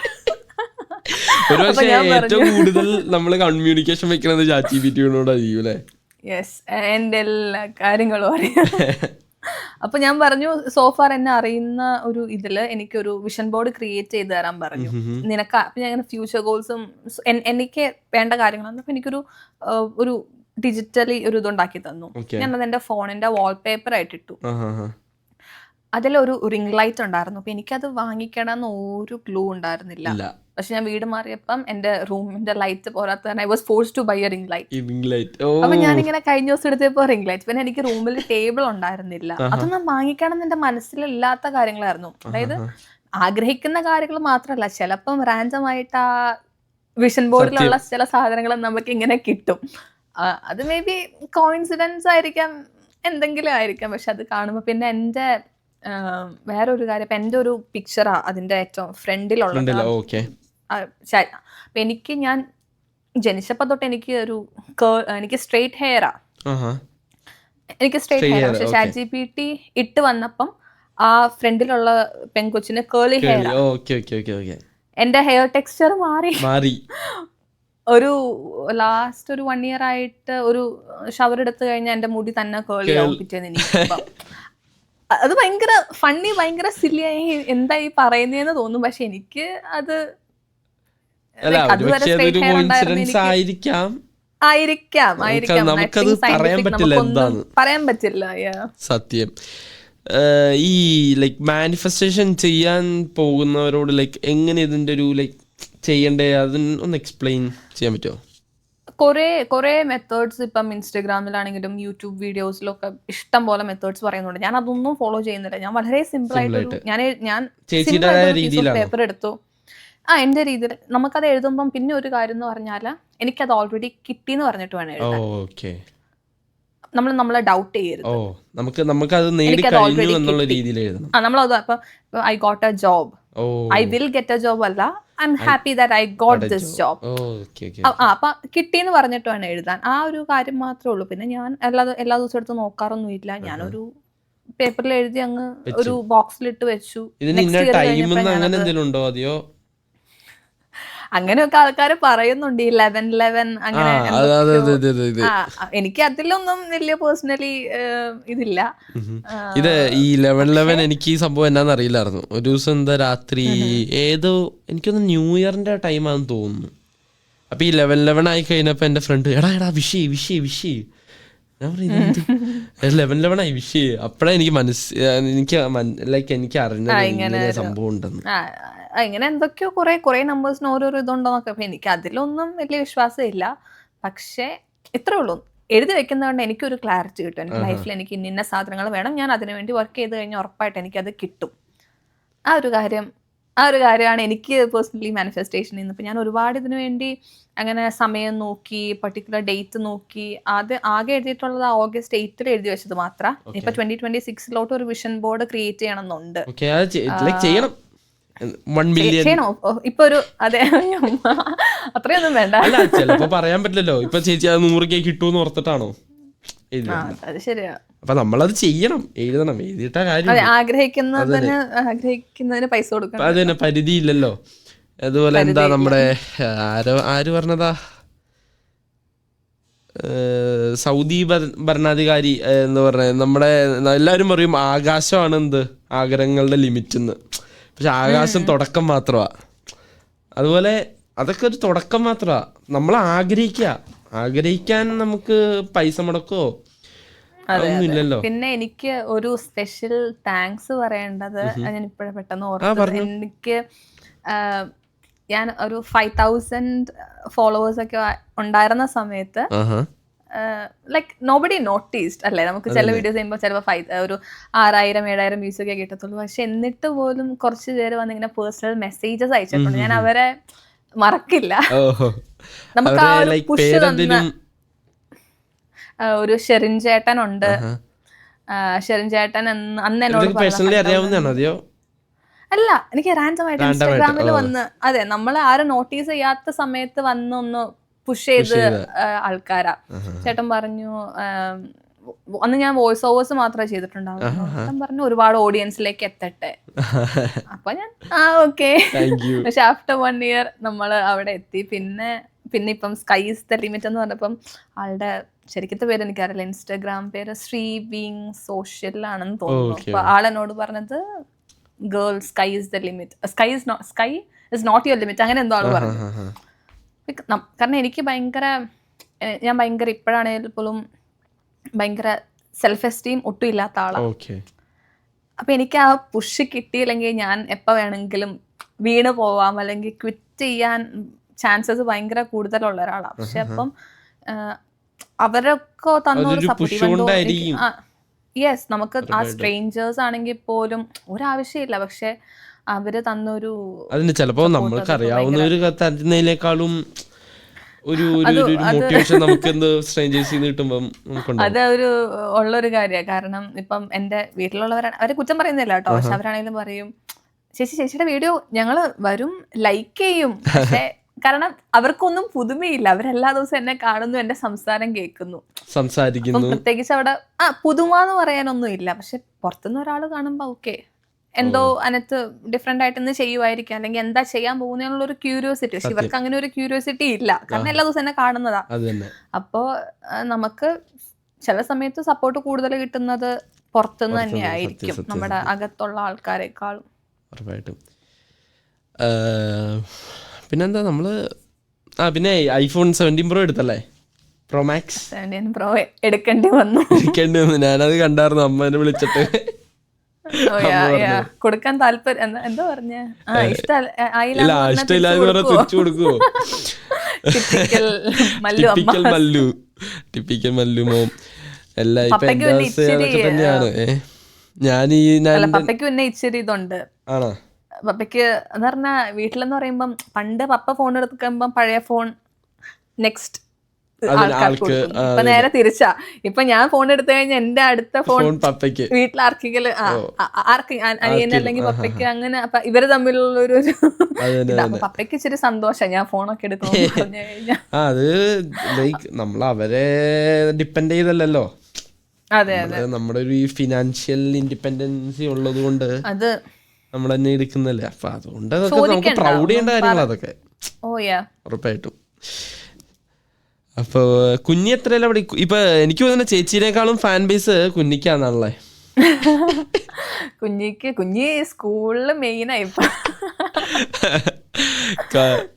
ഏറ്റവും കൂടുതൽ നമ്മൾ കമ്മ്യൂണിക്കേഷൻ വെക്കുന്നത് ചാറ്റ് GPT-യോടായിരിക്കും അല്ലേ? യെസ്, എൻ്റെ എല്ലാ കാര്യങ്ങളും അറിയാം. അപ്പൊ ഞാൻ പറഞ്ഞു, സോഫാർ എന്നെ അറിയുന്ന ഒരു ഇതില് എനിക്കൊരു വിഷൻ ബോർഡ് ക്രിയേറ്റ് ചെയ്ത് തരാൻ പറഞ്ഞു. നിനക്ക് അപ്പൊ ഞാൻ ഫ്യൂച്ചർ ഗോൾസും എനിക്ക് വേണ്ട കാര്യങ്ങളാണ്. അപ്പൊ എനിക്കൊരു ഡിജിറ്റലി ഒരു ഇതുണ്ടാക്കി തന്നു. ഞാനത് എൻ്റെ ഫോണിന്റെ വാൾപേപ്പർ ആയിട്ട് ഇട്ടു. അതിലൊരു റിംഗ് ലൈറ്റ് ഉണ്ടായിരുന്നു. അപ്പൊ എനിക്കത് വാങ്ങിക്കണം എന്ന് ഒരു ക്ലൂ ഉണ്ടായിരുന്നില്ല. പക്ഷെ ഞാൻ വീട് മാറിയപ്പം എന്റെ റൂമിന്റെ ലൈറ്റ് പോരാത്ത I was forced to buy a ring light. അപ്പൊ ഞാനിങ്ങനെ കഴിഞ്ഞ ദിവസം എടുത്തപ്പോ റിംഗ് ലൈറ്റ്, പിന്നെ എനിക്ക് റൂമിൽ ടേബിൾ ഉണ്ടായിരുന്നില്ല. അതൊന്നും വാങ്ങിക്കണം എന്ന് എന്റെ മനസ്സിലില്ലാത്ത കാര്യങ്ങളായിരുന്നു. അതായത് ആഗ്രഹിക്കുന്ന കാര്യങ്ങൾ മാത്രമല്ല, ചിലപ്പം റാൻഡമായിട്ട് ആ വിഷൻ ബോർഡിലുള്ള ചില സാധനങ്ങൾ നമുക്ക് ഇങ്ങനെ കിട്ടും. അത് മേ ബി കോയിൻസിഡൻസ് ആയിരിക്കാം, എന്തെങ്കിലും ആയിരിക്കാം. പക്ഷെ അത് കാണുമ്പോൾ പിന്നെ എൻ്റെ വേറൊരു കാര്യം, ഇപ്പം എൻ്റെ ഒരു പിക്ചറാ അതിൻ്റെ ഏറ്റവും ഫ്രണ്ടിലുള്ളത്. അപ്പൊ എനിക്ക് ഞാൻ ജനിച്ചപ്പോൾ തൊട്ട് എനിക്ക് സ്ട്രെയിറ്റ് ഹെയറാ. എനിക്ക് സ്ട്രെയിറ്റ് ഹെയർ. പക്ഷെ ChatGPT ഇട്ട് വന്നപ്പം ആ ഫ്രണ്ടിലുള്ള പെൺകൊച്ചിന് കേളി ഹെയർ. എന്റെ ഹെയർ ടെക്സ്ചർ മാറി. ഒരു ലാസ്റ്റ് ഒരു 1 year ആയിട്ട് ഒരു ഷവർ എടുത്തു കഴിഞ്ഞാൽ എന്റെ മുടി തന്നെ കേളി ആവും പിറ്റേന്ന് എനിക്ക്. അത് ഭയങ്കര ഫണ്ണി, ഭയങ്കര സില്ലിയായി എന്താ ഈ പറയുന്നതെന്ന് തോന്നും. പക്ഷെ എനിക്ക് അത് പറയാൻ പറ്റില്ല. സത്യം. ഈ ലൈക്ക് മാനിഫെസ്റ്റേഷൻ ചെയ്യാൻ പോകുന്നവരോട് ലൈക്ക് എങ്ങനെ ഇതിന്റെ ഒരു ലൈക്ക് ചെയ്യണ്ടേ അതൊന്ന് എക്സ്പ്ലെയിൻ ചെയ്യാൻ പറ്റുമോ? കുറേ മെത്തേഡ്സ് ഇപ്പം ഇൻസ്റ്റഗ്രാമിലാണെങ്കിലും യൂട്യൂബ് വീഡിയോസിലൊക്കെ ഇഷ്ടം പോലെ മെത്തേഡ്സ് പറയുന്നുണ്ട്. ഞാൻ അതൊന്നും ഫോളോ ചെയ്യുന്നില്ല. ഞാൻ വളരെ സിമ്പിൾ ആയിട്ട് ഞാൻ പേപ്പർ എടുത്തു. എന്റെ രീതിയിൽ നമുക്കത് എഴുതുമ്പം പിന്നെ ഒരു കാര്യം എന്ന് പറഞ്ഞാൽ എനിക്കത് ഓൾറെഡി കിട്ടിന്ന് പറഞ്ഞിട്ട് വേണം എഴുതാൻ. നമ്മളെ ഡൗട്ട് ചെയ്യരുത്. നമ്മളത് ഇപ്പൊ I got a job, I will get a job അല്ല, I am happy that I got this job. അപ്പൊ കിട്ടിന്ന് പറഞ്ഞിട്ട് വേണം എഴുതാൻ. ആ ഒരു കാര്യം മാത്രമേ ഉള്ളൂ. പിന്നെ ഞാൻ എല്ലാ ദിവസവും എടുത്ത് നോക്കാറൊന്നുമില്ല. ഞാനൊരു പേപ്പറിൽ എഴുതി അങ്ങ് ഒരു ബോക്സിലിട്ട് വെച്ചു. അങ്ങനെയൊക്കെ ആൾക്കാർ പറയുന്നുണ്ട്. ഈ 11 അങ്ങനെ. എനിക്ക് അതിലൊന്നും വലിയ പേഴ്സണലി ഇതില്ല. ഇത് ഈ 11 എനിക്ക് ഈ സംഭവം എന്നാന്ന് അറിയില്ലായിരുന്നു. ഒരു ദിവസം എന്താ രാത്രി ഏതോ എനിക്കൊന്ന് ന്യൂ ഇയറിന്റെ ടൈമാണെന്ന് തോന്നുന്നു. അപ്പൊ ഈ 11 ആയി കഴിഞ്ഞപ്പോ എന്റെ ഫ്രണ്ട് എടാ വിഷയ് ഞാൻ പറയുന്നത് 11 ആയി വിഷയ്. അപ്പഴാ എനിക്ക് എനിക്ക് അറിഞ്ഞത് ഇങ്ങനെ സംഭവം ഉണ്ടെന്ന്. ഇങ്ങനെ എന്തൊക്കെയോ കുറെ നമ്പേഴ്സിന് ഓരോരോ ഇതുണ്ടോന്നൊക്കെ. അപ്പൊ എനിക്ക് അതിലൊന്നും വലിയ വിശ്വാസം ഇല്ല. പക്ഷെ ഇത്രേ ഉള്ളൂ, എഴുതി വെക്കുന്നതുകൊണ്ട് എനിക്കൊരു ക്ലാരിറ്റി കിട്ടും. എനിക്ക് ലൈഫിൽ എനിക്ക് ഇന്ന സാധനങ്ങൾ വേണം, ഞാൻ അതിനു വേണ്ടി വർക്ക് ചെയ്ത് കഴിഞ്ഞാൽ ഉറപ്പായിട്ട് എനിക്കത് കിട്ടും. ആ ഒരു കാര്യമാണ് എനിക്ക് പേഴ്സണലി മാനിഫെസ്റ്റേഷൻ ചെയ്യുന്നത്. ഇപ്പം ഞാൻ ഒരുപാട് ഇതിനു വേണ്ടി അങ്ങനെ സമയം നോക്കി, പർട്ടിക്കുലർ ഡേറ്റ് നോക്കി. ആകെ എഴുതിയിട്ടുള്ളത് August 8 എഴുതി വെച്ചത് മാത്രം. ഇപ്പൊ 2026 ഒരു വിഷൻ ബോർഡ് ക്രിയേറ്റ് ചെയ്യണമെന്നുണ്ട്. ഇപ്പൊ ഒരു അത്രയൊന്നും വേണ്ട. ചിലപ്പോ പറയാൻ പറ്റില്ലല്ലോ. ഇപ്പൊ ചേച്ചി 100K കിട്ടൂന്ന് ഓർത്തിട്ടാണോ? അത് ശരിയാ. അപ്പൊ നമ്മളത് ചെയ്യണം, എഴുതണം. എഴുതിയിട്ട കാര്യം ആഗ്രഹിക്കുന്നതിന് പൈസ കൊടുക്കണം. അതിന് പരിധിയില്ലല്ലോ. അതുപോലെ എന്താ നമ്മുടെ ആര് പറഞ്ഞതാ, സൗദി ഭരണാധികാരി എന്ന് പറഞ്ഞ നമ്മുടെ എല്ലാവരും പറയും ആകാശമാണ് ആഗ്രഹങ്ങളുടെ ലിമിറ്റ് എന്ന്. പക്ഷെ ആകാശം തുടക്കം മാത്രമാ. അതുപോലെ അതൊക്കെ ഒരു തുടക്കം മാത്രമാ. നമ്മൾ ആഗ്രഹിക്കാൻ നമുക്ക് പൈസ മുടക്കോ അതൊന്നുമില്ലല്ലോ. പിന്നെ എനിക്ക് ഒരു സ്പെഷ്യൽ താങ്ക്സ് പറയേണ്ടത് ഞാൻ ഇപ്പോഴും പെട്ടെന്ന് ഓർത്തത്. എനിക്ക് ഞാൻ ഒരു 5000 ഫോളോവേഴ്സ് ഒക്കെ ഉണ്ടായിരുന്ന സമയത്ത് ലൈക്ക് നോബഡി നോട്ടീസ്ഡ് അല്ലേ. നമുക്ക് ചില വീഡിയോസ് ചെയ്യുമ്പോൾ ചിലപ്പോൾ ഒരു 6000-7000 വ്യൂസ് ഒക്കെ കിട്ടത്തുള്ളൂ. പക്ഷെ എന്നിട്ട് പോലും കുറച്ച് പേര് വന്ന് ഇങ്ങനെ പേഴ്സണൽ മെസ്സേജസ് അയച്ചിട്ടുണ്ട്. ഞാൻ അവരെ മറക്കില്ല. നമുക്ക് ആ ഒരു പുഷ് തന്ന ഒരു ഷെറിൻ ചേട്ടൻ ഉണ്ട്. ഷെറിൻ ചേട്ടൻ അന്ന് എന്നോട് അല്ല, എനിക്ക് റാൻഡമായിട്ട് ഇൻസ്റ്റാഗ്രാമിൽ വന്ന് നമ്മൾ ആരും നോട്ടീസ് ചെയ്യാത്ത സമയത്ത് വന്നൊന്ന് പുഷ് ചെയ്ത് ആൾക്കാരാ. ചേട്ടൻ പറഞ്ഞു, അന്ന് ഞാൻ വോയിസ് ഓവേഴ്സ് മാത്രമേ ചെയ്തിട്ടുണ്ടാവും. ചേട്ടൻ പറഞ്ഞു ഒരുപാട് ഓഡിയൻസിലേക്ക് എത്തട്ടെ. അപ്പൊ ഞാൻ ഓക്കെ. പക്ഷെ ആഫ്റ്റർ 1 year നമ്മൾ അവിടെ എത്തി. പിന്നെ ഇപ്പം സ്കൈ ഈസ് ദ ലിമിറ്റ് എന്ന് പറഞ്ഞപ്പം ആളുടെ ശരിക്കത്തെ പേര് എനിക്കറിയില്ല. ഇൻസ്റ്റാഗ്രാം പേര് ശ്രീ ബീങ് സോഷ്യൽ ആണെന്ന് തോന്നുന്നു. അപ്പൊ ആളെന്നോട് പറഞ്ഞത് girl sky is the limit, sky is not your limit, അങ്ങനെ എന്തോ ആള് പറഞ്ഞു. കാരണം എനിക്ക് ഭയങ്കര ഞാൻ ഭയങ്കര ഇപ്പോഴാണെങ്കിൽ പോലും ഭയങ്കര സെൽഫ് എസ്റ്റീം ഒട്ടും ഇല്ലാത്ത ആളാണ്. ഓക്കെ. അപ്പം എനിക്ക് ആ പുഷ് കിട്ടിയില്ലെങ്കിൽ ഞാൻ എപ്പോൾ വേണമെങ്കിലും വീണ് പോവാം, അല്ലെങ്കിൽ ക്വിറ്റ് ചെയ്യാൻ ചാൻസസ് ഭയങ്കര കൂടുതലുള്ള ഒരാളാണ്. പക്ഷെ അപ്പം അവരൊക്കെ തന്നൊരു സപ്പോർട്ട്, യെസ്, നമുക്ക് ആ സ്ട്രേഞ്ചേഴ്സ് ആണെങ്കിൽ പോലും ഒരാവശ്യമില്ല, പക്ഷെ അവര് തന്നൊരു അതിന് ചിലപ്പോ നമ്മൾക്ക് അറിയാവുന്നവര് തരുന്നതിനേക്കാളും ഒരു മോട്ടിവേഷൻ നമുക്ക് എന്ത് സ്ട്രേഞ്ചേഴ്സിൽ നിന്ന് കിട്ടുമ്പം അത് ഒരു ഉള്ളൊരു കാര്യമാണ്. കാരണം ഇപ്പം എൻ്റെ വീട്ടിലുള്ളവരാണ്, അവരെ കുറ്റം പറയുന്നില്ല കേട്ടോ, പക്ഷെ അവരാണെങ്കിലും പറയും ചേച്ചിയുടെ വീഡിയോ ഞങ്ങള് വരും, ലൈക്ക് ചെയ്യും, പക്ഷെ കാരണം അവർക്കൊന്നും പുതുമയില്ല. അവരെല്ലാ ദിവസവും എന്നെ കാണുന്നു, എന്റെ സംസാരം കേൾക്കുന്നു, സംസാരിക്കുന്നു. പ്രത്യേകിച്ച് അവിടെ പുതുമ എന്ന് പറയാനൊന്നും ഇല്ല. പക്ഷെ പുറത്തുനിന്ന് ഒരാൾ കാണുമ്പോ ഓക്കെ, എന്തോ അതിനകത്ത് ഡിഫറെന്റ് ആയിട്ട് ഇന്ന് ചെയ്യുമായിരിക്കും, അല്ലെങ്കിൽ എന്താ ചെയ്യാൻ പോകുന്നതിനുള്ളൊരു ക്യൂരിയോസിറ്റി. പക്ഷെ ഇവർക്ക് അങ്ങനെ ഒരു ക്യൂരിയോസിറ്റി ഇല്ല, കാരണം എല്ലാ ദിവസവും എന്നെ കാണുന്നതാ. അപ്പോ നമുക്ക് ചില സമയത്ത് സപ്പോർട്ട് കൂടുതൽ കിട്ടുന്നത് പുറത്തുനിന്ന് തന്നെ ആയിരിക്കും, നമ്മുടെ അകത്തുള്ള ആൾക്കാരെക്കാളും. ഉറപ്പായിട്ടും. പിന്നെന്താ നമ്മള് പിന്നെ ഐഫോൺ 17 Pro എടുത്തല്ലേ? പ്രോ മാക്സ് 17 Pro എടുക്കേണ്ടി വന്നു. ഞാനത് കണ്ടായിരുന്നു, അമ്മേനെ വിളിച്ചിട്ട് കൊടുക്കാൻ താല്പര്യം എന്താ പറഞ്ഞ ഇഷ്ടമില്ലാതെ തിരിച്ചു കൊടുക്കുവോ? ടിപ്പിക്കൽ മല്ലു മോം എല്ലാം ഇപ്പൊ തന്നെയാണ്. പപ്പയ്ക്ക് പിന്നെ ഇച്ചിരി ഇതുണ്ട്. ആണോ? പപ്പയ്ക്ക് എന്ന് പറഞ്ഞാ വീട്ടിലെന്ന് പറയുമ്പം പണ്ട് പപ്പ ഫോൺ എടുക്കുമ്പം പഴയ ഫോൺ നെക്സ്റ്റ് ആൾക്കാർക്ക്, ഇപ്പൊ നേരെ തിരിച്ചാ. ഇപ്പൊ ഞാൻ ഫോൺ എടുത്തു കഴിഞ്ഞാൽ എന്റെ അടുത്ത ഫോൺ പപ്പയ്ക്ക്, വീട്ടിലാർക്കെങ്കിലും അനിയൻ അല്ലെങ്കിൽ പപ്പയ്ക്ക്, അങ്ങനെ ഇവര് തമ്മിലുള്ളൊരു പപ്പയ്ക്ക് ഇച്ചിരി സന്തോഷം ഞാൻ ഫോണൊക്കെ എടുക്കണം പറഞ്ഞു കഴിഞ്ഞാൽ. അത് ലൈക്ക് നമ്മൾ അവരെ ഡിപ്പെൻഡ് ചെയ്തല്ലോ. അതെ അതെ, നമ്മുടെ ഒരു ഫിനാൻഷ്യൽ ഇൻഡിപെൻഡൻസി ഉള്ളത് കൊണ്ട് അത് നമ്മൾ തന്നെ എടുക്കുന്നല്ലേ. അപ്പൊ അതുകൊണ്ട് അതൊക്കെ നമുക്ക് പ്രൗഡ് ചെയ്യേണ്ട കാര്യങ്ങൾ അതൊക്കെ ഉറപ്പായിട്ടും. അപ്പൊ കുഞ്ഞി എത്രയല്ല അവിടെ? ഇപ്പൊ എനിക്ക് തോന്നുന്നു ചേച്ചീനേക്കാളും ഫാൻ ബേസ് കുഞ്ഞിക്കാന്നാണല്ലേ? കുഞ്ഞി സ്കൂളില് മെയിനായി.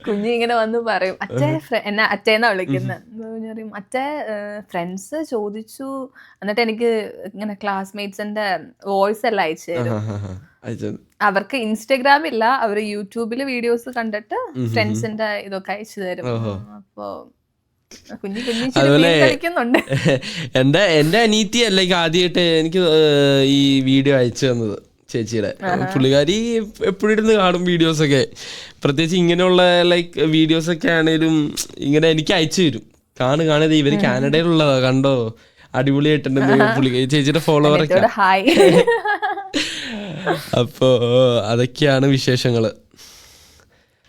കുഞ്ഞി ഇങ്ങനെ വന്ന് പറയും, എന്നെ അച്ഛന്നാ വിളിക്കുന്നത്. പറയും അച്ഛ ഫ്രണ്ട്സ് ചോദിച്ചു, എന്നിട്ട് എനിക്ക് ഇങ്ങനെ ക്ലാസ്മേറ്റ്സിന്റെ വോയിസ് എല്ലാം അയച്ചു തരും. അവർക്ക് ഇൻസ്റ്റഗ്രാം ഇല്ല, അവര് യൂട്യൂബില് വീഡിയോസ് കണ്ടിട്ട് ഫ്രണ്ട്സിന്റെ ഇതൊക്കെ അയച്ചു തരും. അപ്പൊ അതുപോലെ എന്റെ അനീത്തി അല്ലെങ്കിൽ ആദ്യമായിട്ട് എനിക്ക് ഈ വീഡിയോ അയച്ചു തന്നത് ചേച്ചിയുടെ. പുള്ളിക്കാരി എപ്പോഴും ഇരുന്ന് കാണും വീഡിയോസൊക്കെ, പ്രത്യേകിച്ച് ഇങ്ങനെയുള്ള ലൈക്ക് വീഡിയോസൊക്കെ ആണേലും ഇങ്ങനെ എനിക്ക് അയച്ചു തരും. കാണുന്നത് ഇവര് കാനഡയിലുള്ളതാ, കണ്ടോ അടിപൊളിയായിട്ടുണ്ടെന്ന് പുള്ളിക്കാരി ചേച്ചിയുടെ ഫോളോവറൊക്കെ. അപ്പോ അതൊക്കെയാണ് വിശേഷങ്ങള്.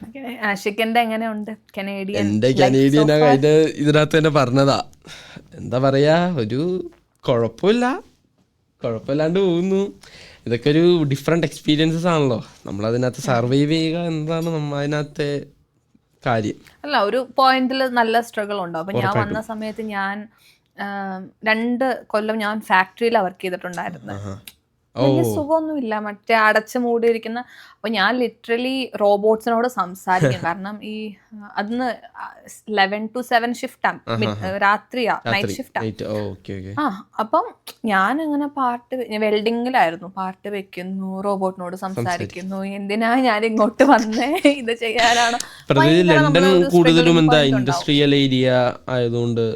എന്റെ കനേഡിയൻ അതിന്റെ ഇതിനകത്ത് തന്നെ പറഞ്ഞതാ. എന്താ പറയാ, ഒരു കുഴപ്പമില്ലാണ്ട് പോകുന്നു. ഇതൊക്കെ ഒരു ഡിഫറെന്റ് എക്സ്പീരിയൻസസ് ആണല്ലോ. നമ്മളതിനകത്ത് സർവൈവ് ചെയ്യുക എന്നതാണ് അതിനകത്തെ കാര്യം. അല്ല, ഒരു പോയിന്റിൽ നല്ല സ്ട്രഗിൾ ഉണ്ടാവും. അപ്പൊ ഞാൻ വന്ന സമയത്ത് ഞാൻ 2 കൊല്ലം ഞാൻ ഫാക്ടറിയിലാണ് വർക്ക് ചെയ്തിട്ടുണ്ടായിരുന്നത്. വലിയ സുഖമൊന്നുമില്ല, മറ്റേ അടച്ചു മൂടിയിരിക്കുന്ന. അപ്പൊ ഞാൻ ലിറ്ററലി റോബോട്ട്സിനോട് സംസാരിക്കും. കാരണം ഈ അന്ന് 11 to 7 ഷിഫ്റ്റാണ്, രാത്രിയാ, നൈറ്റ് ഷിഫ്റ്റാ. അപ്പം ഞാൻ അങ്ങനെ വെൽഡിങ്ങിലായിരുന്നു, പാട്ട് വെക്കുന്നു, റോബോട്ടിനോട് സംസാരിക്കുന്നു. എന്തിനാ ഞാൻ ഇങ്ങോട്ട് വന്നേ, ഇത് ചെയ്യാനാണോ? ലണ്ടൻ കൂടുതലും എന്താ ഇൻഡസ്ട്രിയൽ ഏരിയ ആയതുകൊണ്ട്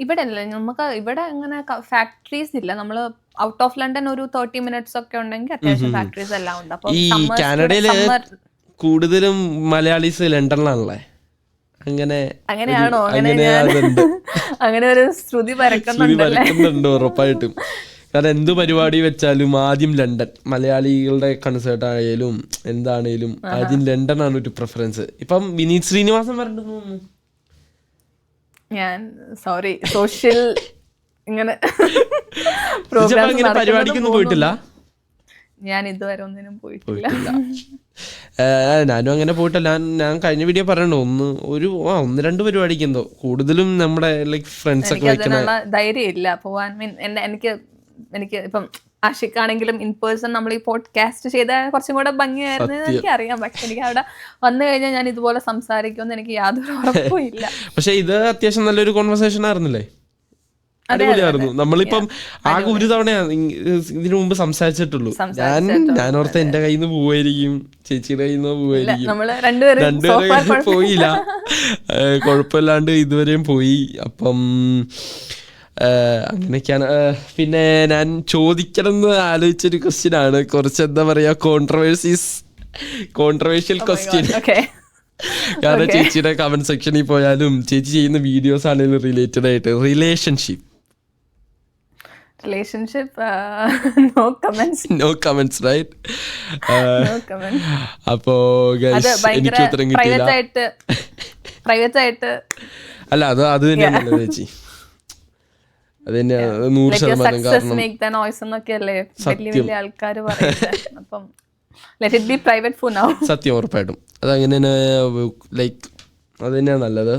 ഇവിടെ അല്ല, നമുക്ക് ഇവിടെ അങ്ങനെ ഫാക്ടറീസ് ഇല്ല. നമ്മള് ഔട്ട് ഓഫ് ലണ്ടൻ ഒരു 30 minutes ഒക്കെ ഉണ്ടെങ്കിൽ അത്യാവശ്യം ഫാക്ടറീസ് എല്ലാം ഉണ്ട്. അപ്പൊ ഈ കാനഡയില് കൂടുതലും മലയാളീസ് ലണ്ടനിലാണല്ലേ? അങ്ങനെയാണോ? അങ്ങനെ ഒരു ശ്രുതി പരക്കുന്നുണ്ട് ഉറപ്പായിട്ടും. കാരണം എന്ത് പരിപാടി വെച്ചാലും ആദ്യം ലണ്ടൻ. മലയാളികളുടെ കൺസേർട്ട് ആയാലും എന്താണേലും ആദ്യം ലണ്ടൻ ആണ് ഒരു പ്രിഫറൻസ്. ഇപ്പം വിനീത് ശ്രീനിവാസൻ പറഞ്ഞിട്ട് ഞാൻ സോഷ്യൽ ഇങ്ങനെ പരിപാടിക്കൊന്നും പോയിട്ടില്ല. ഞാൻ ഇതുവരെ ഒന്നിനും പോയിട്ടില്ല. ഞാനും അങ്ങനെ പോയിട്ടില്ല. ഞാൻ കഴിഞ്ഞ വീഡിയോ പറയണോ, 1-2 പരിപാടിക്ക് എന്തോ, കൂടുതലും നമ്മുടെ ലൈക് ഫ്രണ്ട്സ് ഒക്കെ ധൈര്യം ഇല്ല പോവാൻ. എനിക്ക് ഇപ്പം ആഷിക്കാണെങ്കിലും ഇൻ പേഴ്സൺ നമ്മൾ ഈ പോഡ്കാസ്റ്റ് ചെയ്ത കുറച്ചും കൂടെ ഭംഗിയായിരുന്നു എനിക്ക് അറിയാം. പക്ഷെ എനിക്ക് അവിടെ വന്നു കഴിഞ്ഞാൽ ഞാൻ ഇതുപോലെ സംസാരിക്കുമെന്ന് എനിക്ക് യാതൊരു ഉറപ്പും ഇല്ല. പക്ഷെ ഇത് അത്യാവശ്യം നല്ലൊരു കോൺവെർസേഷൻ ആയിരുന്നില്ലേ? അടിപൊളിയായിരുന്നു. നമ്മളിപ്പം ആകെ ഒരു തവണയാണ് ഇതിനു മുമ്പ് സംസാരിച്ചിട്ടുള്ളൂ. ഞാൻ ഓർത്ത എന്റെ കയ്യിൽ നിന്ന് പോവായിരിക്കും, ചേച്ചിയുടെ കയ്യിൽ നിന്ന് പോവായിരിക്കും. രണ്ടുപേരും പോയില്ല, കുഴപ്പമില്ലാണ്ട് ഇതുവരെയും പോയി. അപ്പം അങ്ങനെയൊക്കെയാണ്. പിന്നെ ഞാൻ ചോദിക്കണം എന്ന് ആലോചിച്ചൊരു ക്വസ്റ്റ്യൻ ആണ്, കുറച്ച് എന്താ പറയാ കോൺട്രവേഴ്ഷ്യൽ ക്വസ്റ്റ്യൻ. കാരണം ചേച്ചിയുടെ കമന്റ് സെക്ഷനിൽ പോയാലും ചേച്ചി ചെയ്യുന്ന വീഡിയോസ് ആണെങ്കിലും റിലേറ്റഡ് ആയിട്ട് റിലേഷൻഷിപ്പ് നോ കമന്റ്സ് റൈറ്റ്. അപ്പോ എനിക്ക് ഉത്തരം കിട്ടിയില്ല. അല്ല അത് തന്നെയാണല്ലോ ചേച്ചി, അത് തന്നെ 100%. കാരണം സത്യം ഉറപ്പായിട്ടും അതങ്ങനെ തന്നെ, ലൈക്ക് അത് തന്നെയാണ് നല്ലത്.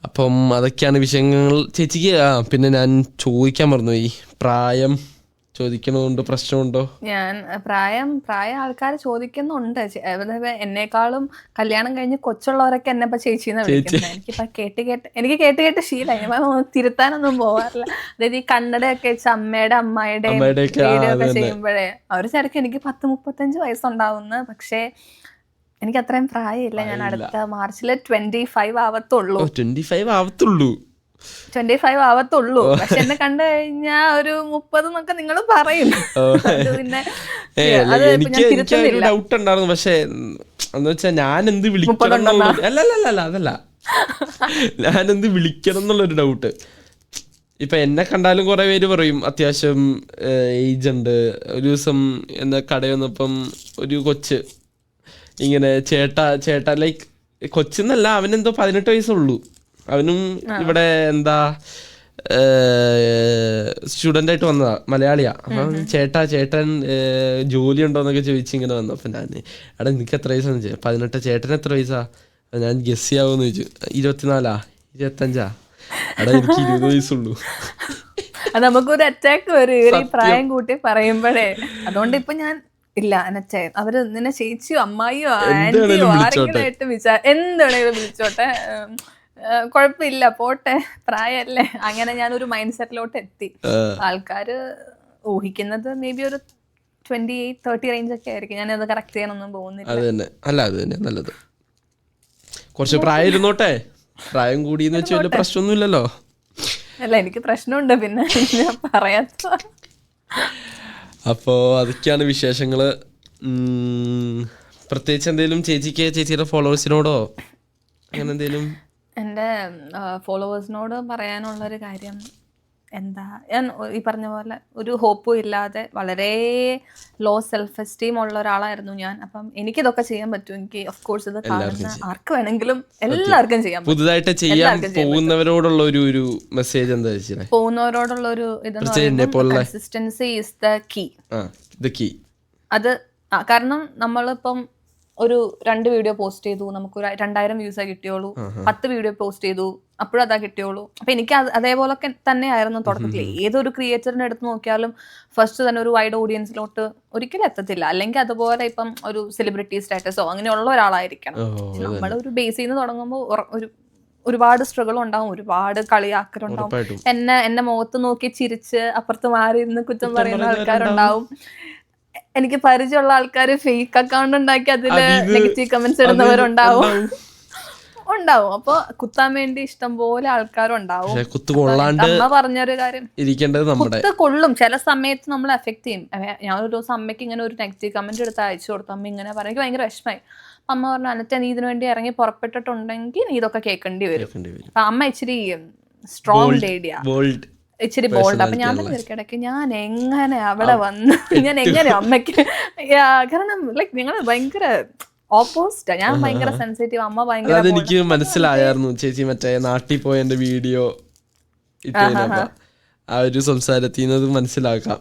അപ്പം അതൊക്കെയാണ് വിഷയങ്ങൾ. ചേച്ചിക്ക് പിന്നെ ഞാൻ ചോദിക്കാൻ മറന്നുപോയി, പ്രായം ചോദിക്കണമുണ്ടോ, പ്രശ്നമുണ്ടോ? ഞാൻ പ്രായം ആൾക്കാർ ചോദിക്കുന്നുണ്ട്. എന്നെക്കാളും കല്യാണം കഴിഞ്ഞ് കൊച്ചുള്ളവരൊക്കെ എന്നെ ഇപ്പൊ ചേച്ചിന്ന് വിളിക്കുന്നത്. എനിക്കിപ്പോ എനിക്ക് കേട്ട് ശീലമായി, തിരുത്താനൊന്നും പോവാറില്ല. അതായത് ഈ കണ്ണടയൊക്കെ വെച്ച് അമ്മയുടെ അമ്മായിയുടെ വീഡിയോ ഒക്കെ ചെയ്യുമ്പോഴേ അവർ ശരിക്കും എനിക്ക് 10-35 വയസ്സുണ്ടാവുന്നു. പക്ഷേ എനിക്ക് അത്രയും പ്രായമില്ല. ഞാൻ അടുത്ത മാർച്ചില് 25 ആവത്തുള്ളൂ. 25 ആവത്തുള്ളൂ. പക്ഷെ എന്നെ കണ്ടു കഴിഞ്ഞാ ഒരു 30 എന്നൊക്കെ നിങ്ങൾ പറയും. പിന്നെ എനിക്ക് ഡൗട്ട് ഉണ്ടായിരുന്നു. പക്ഷെ എന്ന് വെച്ചാ ഞാൻ എന്ത് വിളിക്കണം, അതല്ല ഞാനെന്ത് വിളിക്കണം എന്നുള്ളൊരു ഡൗട്ട്. ഇപ്പൊ എന്നെ കണ്ടാലും കുറെ പേര് പറയും അത്യാവശ്യം ഏജ് ഉണ്ട്. ഒരു ദിവസം എന്താ കടയിൽ വന്നപ്പം ഒരു കൊച്ച് ഇങ്ങനെ ചേട്ടാ ലൈക്ക് കൊച്ചെന്നല്ല, അവനെന്തോ 18 വയസ്സുള്ളൂ. അവനും ഇവിടെ എന്താ സ്റ്റുഡൻ്റ് ആയിട്ട് വന്നതാ, മലയാളിയാ. അപ്പം ചേട്ടൻ ജോലി ഉണ്ടോന്നൊക്കെ ചോദിച്ചു ഇങ്ങനെ വന്നു. അപ്പം ഞാൻ എടാ നിനക്ക് എത്ര വയസ്സാന്ന് ചോദിച്ചു. 18. ചേട്ടൻ എത്ര വയസ്സാ? ഞാൻ ഗസ് ചെയ്യാവോന്ന് ചോദിച്ചു. 24, 25. എടാ എനിക്ക് 20 വയസ്സുള്ളൂ. നമുക്കൊരു അറ്റാക്ക് വരും ഈ പ്രായം കൂട്ടി പറയുമ്പോഴേ. അതുകൊണ്ട് ഇപ്പൊ ഞാൻ ഇല്ല എന്നെ അവര് നിന്നെ ചേച്ചിയോ അമ്മായിയോ ആന്റിയോ ആരെങ്കിലും ആയിട്ട് എന്താണെങ്കിലും വിളിച്ചോട്ടെ, കുഴപ്പമില്ല, പോട്ടെ, പ്രായമല്ലേ. അങ്ങനെ ഞാനൊരു മൈൻഡ് സെറ്റിലോട്ട് എത്തി. ആൾക്കാര് ഊഹിക്കുന്നത് മേ ബി ഒരു 28-30 റേഞ്ച് ഒക്കെ ആയിരിക്കും. ഞാനത് കറക്റ്റ് ചെയ്യാനൊന്നും പോകുന്നില്ല. അത് തന്നെ നല്ലത്. കുറച്ച് പ്രായം ഇരുന്നോട്ടെ, പ്രായം കൂടിയെന്ന് വെച്ചാൽ വലിയ പ്രശ്നമൊന്നുമില്ലല്ലോ. അല്ല എനിക്ക് പ്രശ്നമുണ്ട്, പിന്നെ പറയാത്ത. അപ്പോൾ അതൊക്കെയാണ് വിശേഷങ്ങൾ. പ്രത്യേകിച്ച് എന്തെങ്കിലും ചേച്ചിയുടെ ഫോളോവേഴ്സിനോടോ അങ്ങനെ എന്തെങ്കിലും? എൻ്റെ ഫോളോവേഴ്സിനോട് പറയാനുള്ളൊരു കാര്യം എന്താ, ഞാൻ ഈ പറഞ്ഞ പോലെ ഒരു ഹോപ്പും ഇല്ലാതെ വളരെ ലോ സെൽഫ് എസ്റ്റീം ഉള്ള ഒരാളായിരുന്നു ഞാൻ. അപ്പം എനിക്കിതൊക്കെ ചെയ്യാൻ പറ്റും. എനിക്ക് ഓഫ് കോഴ്സ് ഇത് കാണുന്ന ആർക്ക് വേണമെങ്കിലും എല്ലാവർക്കും ചെയ്യാൻ പറ്റും. പുതുതായിട്ട് ചെയ്യാൻ പോകുന്നവരോടുള്ള ഒരു മെസ്സേജ് എന്താ? പോകുന്നവരോടുള്ള ഒരു ഇതെന്ന് പറയുന്നത് കൺസിസ്റ്റൻസി ഈസ് ദ കീ. അത് കാരണം നമ്മളിപ്പം ഒരു 2 വീഡിയോ പോസ്റ്റ് ചെയ്തു, നമുക്ക് 2000 വ്യൂസേ കിട്ടിയോളൂ. 10 വീഡിയോ പോസ്റ്റ് ചെയ്തു, അപ്പോഴും അതാ കിട്ടിയോളൂ. അപ്പൊ എനിക്ക് അതേപോലെ തന്നെയായിരുന്നു തുടക്കത്തിൽ. ഏതൊരു ക്രിയേറ്ററിനെ എടുത്ത് നോക്കിയാലും ഫസ്റ്റ് തന്നെ ഒരു വൈഡ് ഓഡിയൻസിലോട്ട് ഒരിക്കലും എത്തത്തില്ല. അല്ലെങ്കിൽ അതുപോലെ ഇപ്പം ഒരു സെലിബ്രിറ്റി സ്റ്റാറ്റസോ അങ്ങനെയുള്ള ഒരാളായിരിക്കണം. നമ്മളൊരു ബേസിൽ നിന്ന് തുടങ്ങുമ്പോൾ ഒരുപാട് സ്ട്രഗിൾ ഉണ്ടാവും, ഒരുപാട് കളിയാക്കലുണ്ടാവും. എന്നെ മുഖത്ത് നോക്കി ചിരിച്ച് അപ്പുറത്ത് മാറി ഇരുന്ന് കുറ്റം പറയുന്ന ആൾക്കാരുണ്ടാവും. എനിക്ക് പരിചയമുള്ള ആൾക്കാർ ഫേക്ക് അക്കൗണ്ട് ഉണ്ടാക്കി അതില് നെഗറ്റീവ് കമന്റ്സ് ഇടുന്നവരുണ്ടാവും. അപ്പൊ കുത്താൻ വേണ്ടി ഇഷ്ടം പോലെ ആൾക്കാരുണ്ടാവും. അമ്മ പറഞ്ഞൊരു കാര്യം, കുത്ത് കൊള്ളും, ചില സമയത്ത് നമ്മൾ എഫക്ട് ചെയ്യും. ഞാനൊരു ദിവസം അമ്മയ്ക്ക് ഇങ്ങനെ ഒരു നെഗറ്റീവ് കമന്റ് എടുത്ത് അയച്ചു കൊടുത്തു. അമ്മ ഇങ്ങനെ പറഞ്ഞു, എനിക്ക് ഭയങ്കര വിഷമായി. അമ്മ പറഞ്ഞു, അനത്തെ നീ ഇതിനു വേണ്ടി ഇറങ്ങി പുറപ്പെട്ടിട്ടുണ്ടെങ്കിൽ നീ ഇതൊക്കെ കേൾക്കേണ്ടി വരും. അപ്പൊ അമ്മ ഇച്ചിരി സ്ട്രോങ് ലേഡിയാ, ഇച്ചിരി ബോൾഡ്. അപ്പൊ ഞാൻ തന്നെ ഇടയ്ക്ക് ഞാൻ എങ്ങനെ അവിടെ വന്ന് ഞാൻ എങ്ങനെ അമ്മയ്ക്ക്, കാരണം ലൈക്ക് നിങ്ങൾ ഭയങ്കര ഓപ്പോസിറ്റാ. ഞാൻ ഭയങ്കര സെൻസിറ്റീവ്, അമ്മ ഭയങ്കര. അതെനിക്ക് മനസ്സിലായിരുന്നു ചേച്ചി, മറ്റേ നാട്ടിൽ പോയ എന്റെ വീഡിയോ ആ ഒരു സംസാരത്തിൽ മനസ്സിലാക്കാം.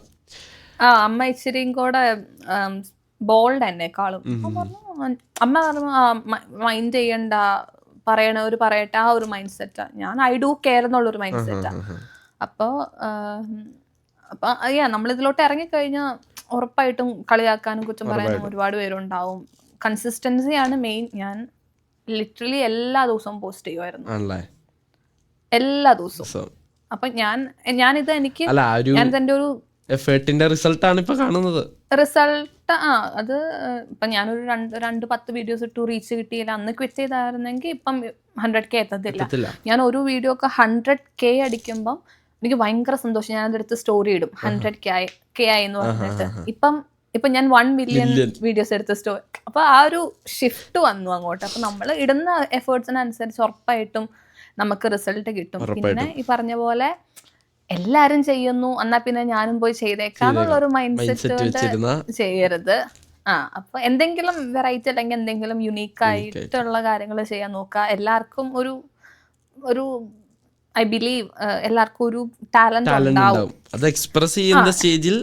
അമ്മ ഇച്ചിരിയും കൂടെ ബോൾഡ് എന്നെക്കാളും. അമ്മ പറഞ്ഞു മൈൻഡ് ചെയ്യണ്ട, പറയട്ടെ, ആ ഒരു മൈൻഡ് സെറ്റാ. ഞാൻ ഐ ഡു കെയർ എന്നുള്ളൊരു മൈൻഡ് സെറ്റാ. അപ്പോൾ അപ്പൊ നമ്മളിതിലോട്ട് ഇറങ്ങിക്കഴിഞ്ഞാൽ ഉറപ്പായിട്ടും കളിയാക്കാനും കുറ്റം പറയാനും ഒരുപാട് പേരുണ്ടാവും. കൺസിസ്റ്റൻസിയാണ് മെയിൻ. ഞാൻ ലിറ്ററലി എല്ലാ ദിവസവും പോസ്റ്റ് ചെയ്യുമായിരുന്നു, എല്ലാ ദിവസവും. അപ്പൊ ഞാനിത് എനിക്ക് എന്റെ ഒരു എഫേർട്ടിന്റെ റിസൾട്ടാണ് ഇപ്പൊ കാണുന്നത്. റിസൾട്ട് അത് ഇപ്പൊ ഞാനൊരു 10 വീഡിയോസ് ഇട്ടു, റീച്ച് കിട്ടിയില്ല, അന്ന് ക്വിറ്റ് ചെയ്തായിരുന്നെങ്കിൽ ഇപ്പം 100K എത്തത്തില്ല. ഞാൻ ഒരു വീഡിയോ ഒക്കെ 100K അടിക്കുമ്പം എനിക്ക് ഭയങ്കര സന്തോഷം. ഞാൻ അതെടുത്ത് സ്റ്റോറി ഇടും, 100K ആയി എന്ന് പറഞ്ഞിട്ട്. ഇപ്പൊ ഞാൻ 1 മില്യൺ വീഡിയോസ് എടുത്ത് സ്റ്റോറി. അപ്പൊ ആ ഒരു ഷിഫ്റ്റ് വന്നു അങ്ങോട്ട്. അപ്പൊ നമ്മൾ ഇടുന്ന എഫേർട്സിനനുസരിച്ച് ഉറപ്പായിട്ടും നമുക്ക് റിസൾട്ട് കിട്ടും. പിന്നെ ഈ പറഞ്ഞ പോലെ എല്ലാരും ചെയ്യുന്നു എന്നാ പിന്നെ ഞാനും പോയി ചെയ്തേക്കാന്നുള്ളൊരു മൈൻഡ് സെറ്റ് ചെയ്യരുത്. അപ്പൊ എന്തെങ്കിലും വെറൈറ്റി അല്ലെങ്കിൽ എന്തെങ്കിലും യുണീക്ക് ആയിട്ടുള്ള കാര്യങ്ങൾ ചെയ്യാൻ നോക്കുക. എല്ലാവർക്കും ഒരു ഐ ബിലീവ് എല്ലാവർക്കും ഒരു ടാലന്റ് ഉണ്ടാവും. അത് എക്സ്പ്രസ് ചെയ്യുന്ന സ്റ്റേജിൽ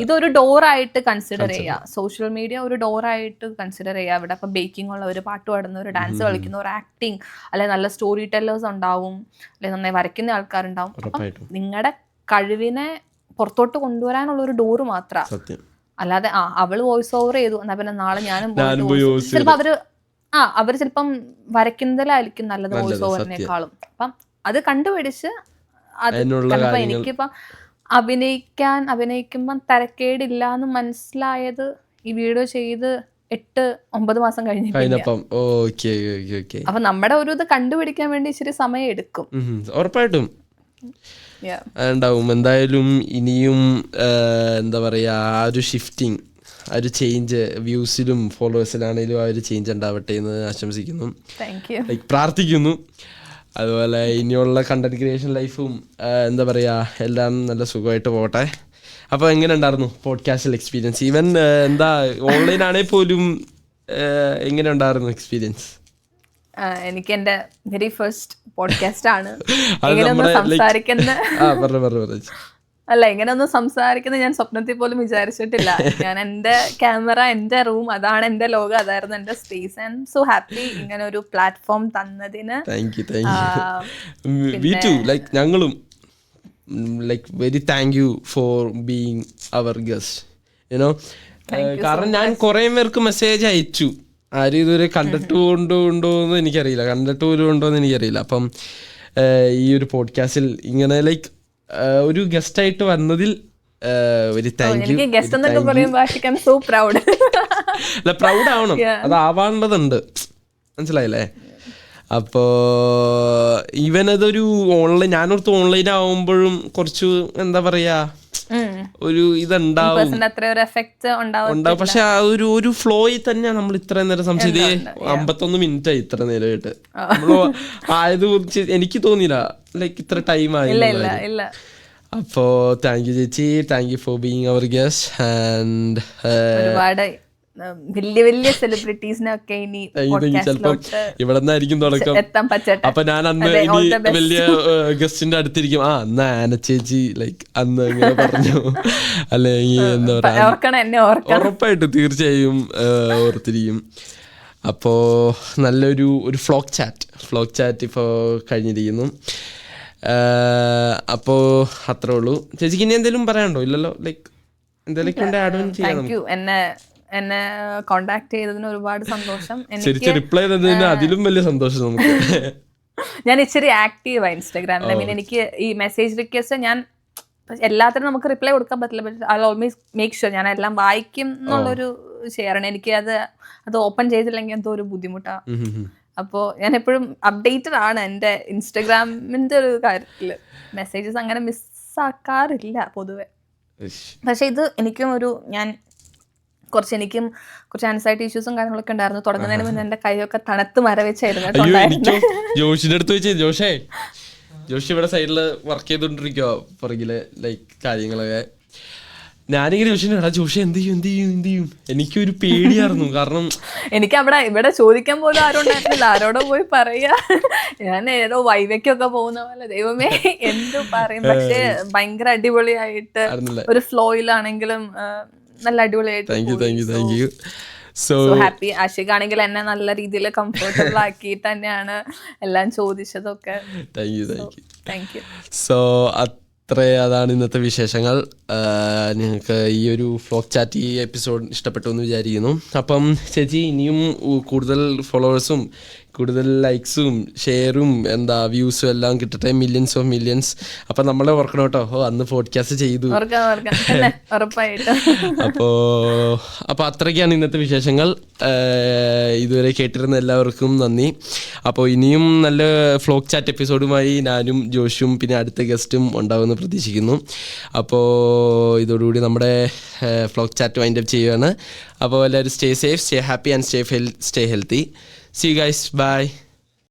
ഇതൊരു ഡോറായിട്ട് കൺസിഡർ ചെയ്യുക. സോഷ്യൽ മീഡിയ ഒരു ഡോറായിട്ട് കൺസിഡർ ചെയ്യുക. ഇവിടെ ഇപ്പൊ ബേക്കിംഗ് ഉള്ളവർ, പാട്ട് പാടുന്നവർ, ഡാൻസ് കളിക്കുന്നവർ, ആക്ടിങ്, അല്ലെ നല്ല സ്റ്റോറി ടെല്ലേഴ്സ് ഉണ്ടാവും, അല്ലെ നന്നായി വരയ്ക്കുന്ന ആൾക്കാരുണ്ടാവും. അപ്പം നിങ്ങളുടെ കഴിവിനെ പുറത്തോട്ട് കൊണ്ടുവരാനുള്ള ഒരു ഡോറ് മാത്രമാണ്. അല്ലാതെ അവള് വോയിസ് ഓവർ ചെയ്തു എന്നാ പിന്നെ നാളെ ഞാനും ചിലപ്പോ അവര് ചിലപ്പം വരയ്ക്കുന്നതിലായിരിക്കും നല്ലത് വോയിസ് ഓവറിനേക്കാളും. അപ്പം അത് കണ്ടുപിടിച്ച് എനിക്കിപ്പം അഭിനയിക്കുമ്പം തരക്കേടില്ല എന്ന് മനസ്സിലായത് ഈ വീഡിയോ ചെയ്ത് 8-9 മാസം കഴിഞ്ഞപ്പം. അപ്പൊ നമ്മുടെ ഒരു ഇത് കണ്ടുപിടിക്കാൻ വേണ്ടി ഇച്ചിരി സമയം എടുക്കും. ഉറപ്പായിട്ടും ഉണ്ടാവും. എന്തായാലും ഇനിയും എന്താ പറയാ, ആ ഒരു ഷിഫ്റ്റിംഗ്, ആ ഒരു ചേഞ്ച് വ്യൂസിലും ഫോളോവേഴ്സിലാണെങ്കിലും ആ ഒരു ചേഞ്ച് ഉണ്ടാവട്ടെ എന്ന് ആശംസിക്കുന്നു, പ്രാർത്ഥിക്കുന്നു. അതുപോലെ ഇനിയുള്ള കണ്ടന്റ് ക്രിയേഷൻ ലൈഫും എന്താ പറയുക എല്ലാം നല്ല സുഖമായിട്ട് പോട്ടെ. അപ്പോൾ എങ്ങനെ ഉണ്ടായിരുന്നു പോഡ്കാസ്റ്റിൽ എക്സ്പീരിയൻസ്? ഈവൻ എന്താ ഓൺലൈൻ ആണെങ്കിൽ പോലും എങ്ങനെ ഉണ്ടായിരുന്നു എക്സ്പീരിയൻസ്? എനിക്ക് എൻ്റെ വെരി ഫസ്റ്റ് പോഡ്കാസ്റ്റ് ആണ്. ഇങ്ങനെയൊന്നും സംസാരിക്കുന്നത് ഞാൻ സ്വപ്നത്തിൽ പോലും വിചാരിച്ചിട്ടില്ല. ഞാൻ എൻ്റെ ക്യാമറ, എൻ്റെ റൂം, അതാണ് എൻ്റെ ലോകം, അതായിരുന്നു എൻ്റെ space. I am so happy ഇങ്ങനെ ഒരു പ്ലാറ്റ്ഫോം തന്നതിന്. ഞങ്ങളും very thank you for being our guest, you know. കാരണം ഞാൻ കുറേ പേർക്ക് മെസ്സേജ് അയച്ചു, ആരും ഇതുവരെ കണ്ടിട്ടുണ്ടോ എന്ന് എനിക്കറിയില്ല. അപ്പം ഈ ഒരു പോഡ്കാസ്റ്റിൽ ഇങ്ങനെ ഒരു ഗസ്റ്റ് ആയിട്ട് വന്നതിൽ വെരി താങ്ക് യു. പ്രൗഡ് ആവണം, അതാവാനുള്ളതുണ്ട്, മനസ്സിലായില്ലേ? അപ്പോൾ ഈവൻ അതൊരു ഓൺലൈൻ, ഞാനോർത്ത് ഓൺലൈൻ ആവുമ്പോഴും കുറച്ച് എന്താ പറയാ ഒരു ഇതുണ്ടാവും, പക്ഷെ ആ ഒരു ഫ്ലോയിൽ തന്നെ നമ്മൾ ഇത്ര നേരം സംശയം 51 മിനിറ്റ് ആയി ഇത്ര നേരമായിട്ട് നമ്മള് ആയത് കുറിച്ച് എനിക്ക് തോന്നിയില്ല ഇത്ര ടൈം ആയില്ല. അപ്പോ താങ്ക് യു ചേച്ചി, thank you for being our guest. And ഒരുപാട് വലിയ സെലിബ്രിറ്റീസിനൊക്കെ ഇനി ചിലപ്പം ഇവിടെ നിന്നായിരിക്കും തുടക്കം. അപ്പൊ ഞാൻ അന്ന് ഇനി വലിയ ഗസ്റ്റിന്റെ അടുത്തിരിക്കും, എന്നാ ആന ചേച്ചി അന്ന് ഇങ്ങനെ പറഞ്ഞു, അല്ലെങ്കിൽ എന്താ പറയാ, ഉറപ്പായിട്ട് തീർച്ചയായും ഓർത്തിരിക്കും. അപ്പോ നല്ലൊരു ഫ്ലോക്ക് ചാറ്റ് ഇപ്പോ കഴിഞ്ഞിരിക്കുന്നു. അപ്പോ അത്രേ ഉള്ളൂ. ചേച്ചിക്ക് ഇനി എന്തെങ്കിലും പറയാനുണ്ടോ? ഇല്ലല്ലോ, എന്തെങ്കിലും ആഡ് ഓൺ ചെയ്യാം. എന്നെ കോണ്ടാക്ട് ചെയ്തതിന് ഒരുപാട് സന്തോഷം. റിപ്ലൈ തന്നതിന് അതിലും വലിയ സന്തോഷം നമുക്ക്. ഞാൻ ഇച്ചിരി ആക്റ്റീവാ ഇൻസ്റ്റാഗ്രാമിൽ. എനിക്ക് ഈ മെസ്സേജ് റിക്വസ്റ്റ് ഞാൻ എല്ലാത്തിനും നമുക്ക് റിപ്ലൈ കൊടുക്കാൻ പറ്റില്ല, but I always make sure ഞാൻ എല്ലാം വായിക്കും എന്നുള്ളൊരു ഷെയറാണ്. എനിക്ക് അത് ഓപ്പൺ ചെയ്തില്ലെങ്കിൽ എന്തോ ഒരു ബുദ്ധിമുട്ടാണ്. അപ്പോൾ ഞാൻ എപ്പോഴും അപ്ഡേറ്റഡ് ആണ് എൻ്റെ ഇൻസ്റ്റാഗ്രാമിൻ്റെ ഒരു കാര്യത്തിൽ. മെസ്സേജസ് അങ്ങനെ മിസ്സാക്കാറില്ല പൊതുവെ. പക്ഷെ ഇത് എനിക്കും കുറച്ച് ആൻസൈറ്റി ഇഷ്യൂസും കാര്യങ്ങളൊക്കെ ഉണ്ടായിരുന്നു. തുടങ്ങുന്നതിന് മുന്നേ എൻ്റെ കൈയൊക്കെ തണുത്ത് മരവിച്ചായിരുന്നു. ജോഷിന്റെ അടുത്ത് വെച്ച് ജോഷി ഇവിടെ സൈഡില് വർക്ക് ചെയ്തോണ്ടിരിക്കുവോ പുറകില് കാര്യങ്ങളൊക്കെ. ഞാനിങ്ങനെ ജോഷി എന്ത് ചെയ്യും എനിക്കൊരു പേടിയായിരുന്നു. കാരണം എനിക്ക് ഇവിടെ ചോദിക്കാൻ പോലും ആരും ഉണ്ടായിരുന്നില്ല, ആരോടോ പോയി പറയാ. ഞാൻ ഏതോ വൈവയ്ക്കൊക്കെ പോകുന്ന പോലെ ദൈവമേ എന്ത് പറയും. പക്ഷെ ഭയങ്കര അടിപൊളിയായിട്ട് ഒരു ഫ്ലോയിലാണെങ്കിലും നല്ല അടിപൊളിയായിട്ട്. So happy. ആഷിഖാണെങ്കിൽ എന്നെ നല്ല രീതിയിൽ കംഫർട്ടബിൾ ആക്കിയിട്ട് തന്നെയാണ് എല്ലാം ചോദിച്ചതൊക്കെ. Thank you. സോ അതാണ് ഇന്നത്തെ വിശേഷങ്ങൾ. നിങ്ങൾക്ക് ഈ ഒരു ഫ്ലോക്ക് ചാറ്റ് ഈ എപ്പിസോഡ് ഇഷ്ടപ്പെട്ടു എന്ന് വിചാരിക്കുന്നു. അപ്പം ചേച്ചി ഇനിയും കൂടുതൽ ഫോളോവേഴ്സും കൂടുതൽ ലൈക്സും ഷെയറും വ്യൂസും എല്ലാം കിട്ടട്ടെ, മില്യൺസ് ഓഫ് മില്യൺസ്. അപ്പം നമ്മളെ ഓർക്കണം കേട്ടോ, അന്ന് പോഡ്കാസ്റ്റ് ചെയ്തു. അപ്പോൾ അത്രയ്ക്കാണ് ഇന്നത്തെ വിശേഷങ്ങൾ. ഇതുവരെ കേട്ടിരുന്ന എല്ലാവർക്കും നന്ദി. അപ്പോൾ ഇനിയും നല്ല ഫ്ലോക്ക് ചാറ്റ് എപ്പിസോഡുമായി ഞാനും ജോഷും പിന്നെ അടുത്ത ഗസ്റ്റും ഉണ്ടാവുമെന്ന് പ്രതീക്ഷിക്കുന്നു. അപ്പോൾ ഇതോടുകൂടി നമ്മുടെ ഫ്ലോക്ക് ചാറ്റ് വൈൻഡ് അപ്പ് ചെയ്യുകയാണ്. അപ്പോൾ എല്ലാവരും stay safe, stay happy and stay healthy. See you guys. Bye.